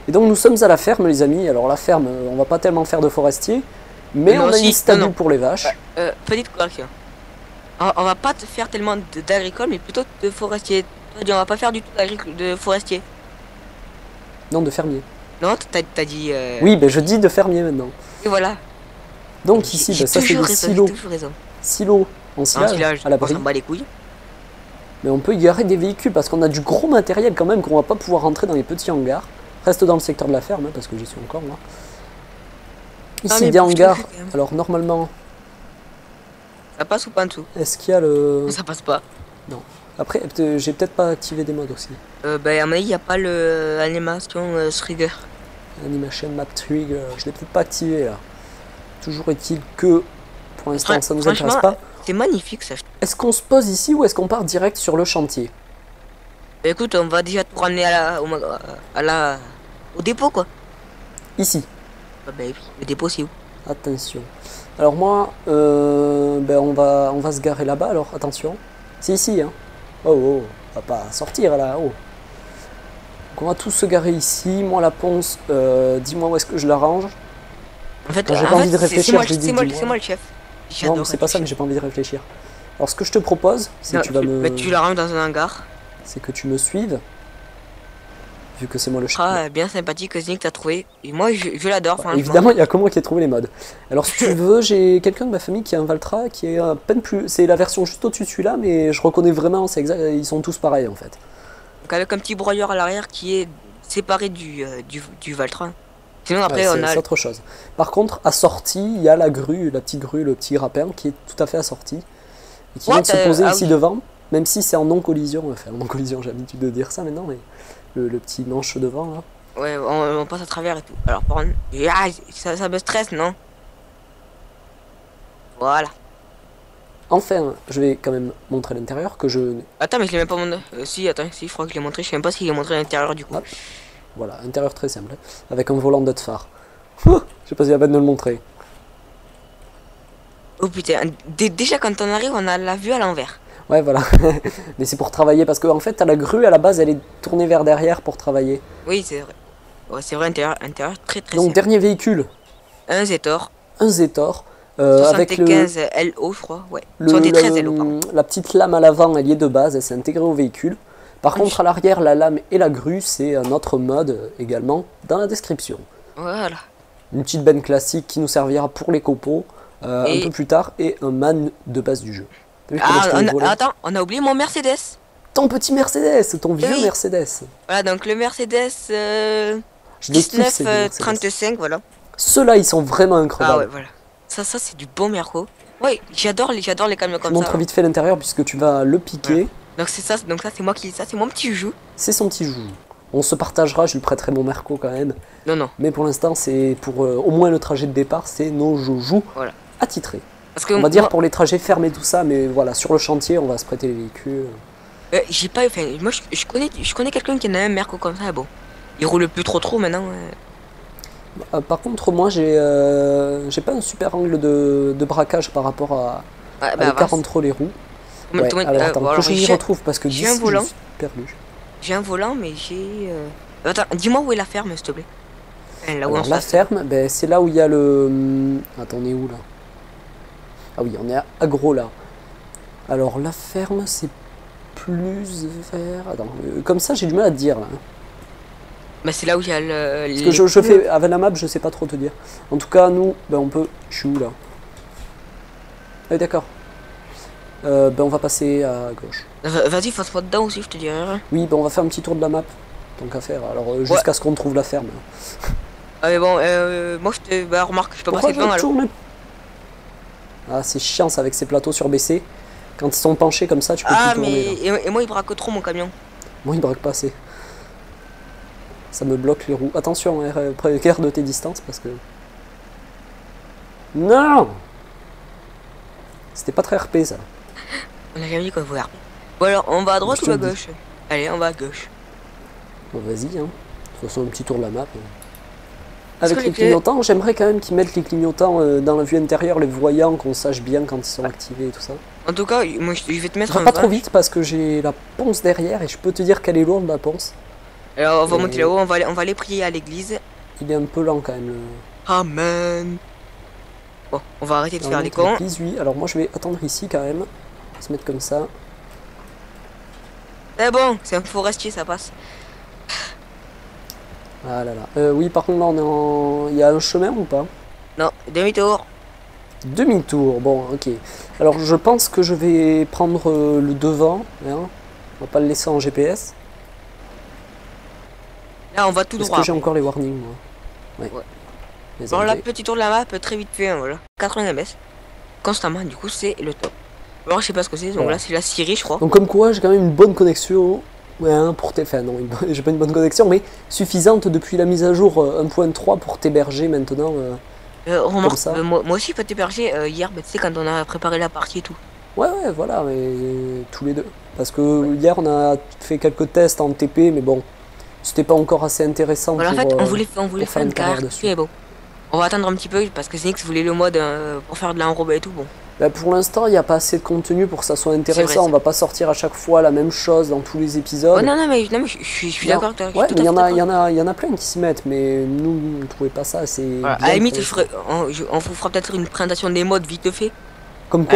Et donc nous sommes à la ferme, les amis. Alors la ferme, on va pas tellement faire de forestier, mais Non, on a si, une stabule non. pour les vaches. Petite correction. On va pas te faire tellement d'agricole, mais plutôt de forestier. T'as dit, on va pas faire du tout de forestier. Non, de fermier. Non, t'as dit. Oui, ben je dis de fermier maintenant. Et voilà. Donc ici, J'ai ben, ça c'est toujours le raison, silo. j'ai toujours raison. Silo en Un silage, silage, à on l'abri. s'en bat les couilles. Mais on peut y garer des véhicules parce qu'on a du gros matériel quand même qu'on va pas pouvoir rentrer dans les petits hangars. Reste dans le secteur de la ferme, hein, parce que j'y suis encore moi. Ici, mais des bouge hangars. le cul, quand même. Alors normalement, Ça passe ou pas en dessous? est-ce qu'il y a le... Ça passe pas. Après, j'ai peut-être pas activé des modes aussi. Ben, à mon avis, y a pas le animation trigger. Animation Map Trigger, je l'ai peut-être pas activé là. Toujours est-il que, pour l'instant, ça nous intéresse Franchement, pas. c'est magnifique ça. Est-ce qu'on se pose ici ou est-ce qu'on part direct sur le chantier? Bah, écoute, on va déjà tout ramener au dépôt quoi. Ici, Bah oui, le dépôt c'est où? attention. Alors moi, ben on va se garer là-bas, alors attention. C'est ici, hein. Oh, oh, on va pas sortir là, oh. Donc on va tous se garer ici. Moi la ponce, dis-moi où est-ce que je la range. En fait, Quand j'ai pas envie de réfléchir, je lui dis, c'est moi dis-moi. le chef. Non, J'adore mais c'est pas ça, mais réfléchir. j'ai pas envie de réfléchir. Alors ce que je te propose, c'est que Non, tu vas me... bah, tu la ranges dans un hangar. c'est que tu me suives. Vu que c'est moi le chef. Ah, bien sympathique, Zink t'as trouvé. Et moi je l'adore, franchement. Évidemment, il y a que moi qui ai trouvé les modes. Alors, si tu veux, j'ai quelqu'un de ma famille qui a un Valtra qui est à peine plus. C'est la version juste au-dessus de celui-là, mais je reconnais vraiment, c'est exact, ils sont tous pareils en fait. Donc avec un petit broyeur à l'arrière qui est séparé du Valtra. Sinon après Ouais, on a. c'est autre chose. Par contre, assorti, il y a la grue, la petite grue, le petit grappin qui est tout à fait assorti. Et qui What, vient de se poser ah ici oui. devant, même si c'est en non-collision. Enfin, en non-collision, j'ai l'habitude de dire ça maintenant, mais le petit manche devant là. Ouais, on passe à travers et tout. Alors par contre, ah, ça me stresse, non? Voilà. Enfin, je vais quand même montrer l'intérieur que je. Attends, mais je l'ai même pas montré. Si, attends, si, je crois que je l'ai montré. Je sais même pas s'il est montré à l'intérieur du coup. Ah. Voilà, intérieur très simple, hein, avec un volant de phare. Je sais pas s'il y a peine de le montrer. Oh putain, déjà quand on arrive, on a la vue à l'envers. Ouais, voilà. Mais c'est pour travailler parce qu'en fait, à la grue, à la base, elle est tournée vers derrière pour travailler. Oui, c'est vrai. Ouais, c'est vrai, intérieur très Donc, simple. dernier véhicule, Un Zetor, un Zetor. Avec 75 LO, je crois. Ouais. le- 73 LO, pardon. la petite lame à l'avant, elle y est de base, elle s'est intégrée au véhicule. Par contre, à l'arrière, la lame et la grue, c'est un autre mode également dans la description. Voilà. Une petite benne classique qui nous servira pour les copeaux un Et- peu plus tard et un man de base du jeu. T'as vu comment je Ah, t'ai volé attends, on a oublié mon Mercedes. Ton petit Mercedes, ton vieux oui. Mercedes. Voilà, donc le Mercedes Je les kiffe, ces vieux 19 Mercedes. 35, voilà. Ceux-là, ils sont vraiment Ah ouais, incroyables. voilà. Ça c'est du bon Merco. Ouais, j'adore les camions Je comme montre ça. vite fait l'intérieur puisque tu vas le piquer. Donc c'est ça, c'est moi qui, ça c'est mon petit joujou. C'est son petit joujou. On se partagera, je lui prêterai mon Merco quand même. Non, non. Mais pour l'instant, c'est pour au moins le trajet de départ, c'est nos joujoux Voilà. attitrés. Parce que On va dire moi, pour les trajets fermés tout ça, mais voilà, sur le chantier, on va se prêter les véhicules. j'ai pas. Enfin, moi, je connais quelqu'un qui en a un Merco comme ça. Bon, il roule plus trop maintenant. Par contre, moi, j'ai pas un super angle de braquage par rapport à Ah, l'écart avance. entre les roues. Comment- Ouais, comment- alors attends, bon, que alors, je m'y retrouve parce que j'ai un d'ici, je volant. suis perdu. J'ai un volant, mais j'ai. Attends, dis-moi où est la ferme, s'il te plaît. Là où Alors on la se ferme, ben, c'est là où il y a le... Attends, on est où là? Ah oui, on est à Gros là. Alors la ferme, c'est plus vers... Attends, comme ça j'ai du mal à te dire là. Bah, c'est là où il y a le. Parce que je fais avec la map, je sais pas trop te dire. En tout cas, nous, ben, on peut... Je suis où là? Ah oui, d'accord. Ben, on va passer à gauche. Vas-y, fonce-moi dedans aussi, je te dirai rien. Oui, ben, on va faire un petit tour de la map. Tant qu'à faire. Alors jusqu'à ce qu'on trouve la ferme. Ah, mais bon, moi, je te. Bah, remarque, je peux Pourquoi passer devant je alors. tourne? Ah, c'est chiant ça avec ces plateaux surbaissés. Quand ils sont penchés comme ça, tu peux Ah, plus tourner. mais. Là. Et moi, il braque trop mon camion. Moi, il braque pas assez. Ça me bloque les roues. Attention, garde tes distances parce que... Non! C'était pas très RP ça. On a jamais dit qu'on voulait. Bon, alors, on va à droite Je ou te à le dis. gauche? Allez, on va à gauche. Bon, vas-y, hein. De toute façon, un petit tour de la map. Est-ce Avec que les les clés- clignotants, j'aimerais quand même qu'ils mettent les clignotants dans la vue intérieure, les voyants, qu'on sache bien quand ils sont activés et tout ça. En tout cas, moi, je vais te mettre Ça va un pas trop vache. vite parce que j'ai la ponce derrière et je peux te dire qu'elle est lourde la ponce. Alors, on va Et- monter là-haut, on va aller prier à l'église. Il est un peu lent quand même. Amen. Bon, on va arrêter de faire les cons. L'église, oui. Alors moi je vais attendre ici quand même. On va se mettre comme ça. C'est bon, c'est un forestier, ça passe. Ah là là. Oui, par contre là on est en... Il y a un chemin ou pas? Non, demi-tour. Demi-tour, bon, ok. Alors je pense que je vais prendre le devant. Hein. On va pas le laisser en GPS. Là, on va tout Est-ce droit. que j'ai encore les warnings moi? Ouais. Les Bon, la enlever. petite tour de la map, très vite fait, hein, voilà. 80 ms. Constamment, du coup, c'est le top. Alors, je sais pas ce que c'est, donc Voilà. là, c'est la Syrie, je crois. Donc comme quoi j'ai quand même une bonne connexion. Ouais, hein, pour tes... Enfin non, j'ai pas une bonne connexion, mais suffisante depuis la mise à jour 1.3 pour t'héberger maintenant. Remarque, ça. moi aussi, je peux t'héberger hier, bah, tu sais, quand on a préparé la partie et tout. Ouais, voilà, mais tous les deux. Parce que hier, on a fait quelques tests en TP, mais bon, c'était pas encore assez intéressant Voilà, en pour, fait, on voulait pour faire faire une une carrière carte, dessus. mais bon. On va attendre un petit peu, parce que Zenix voulait le mode pour faire de l'enrobé et tout, bon. Bah, pour l'instant, il n'y a pas assez de contenu pour que ça soit intéressant. vrai, On va pas sortir à chaque fois la même chose dans tous les épisodes. Oh, non, mais je suis Non. d'accord avec toi. je suis Ouais, tout mais à fait d'accord. il y en a plein qui s'y mettent, mais nous, on ne trouvait pas ça assez. Voilà, bien à la limite, pour l'instant. on vous fera peut-être une présentation des modes vite fait. Comme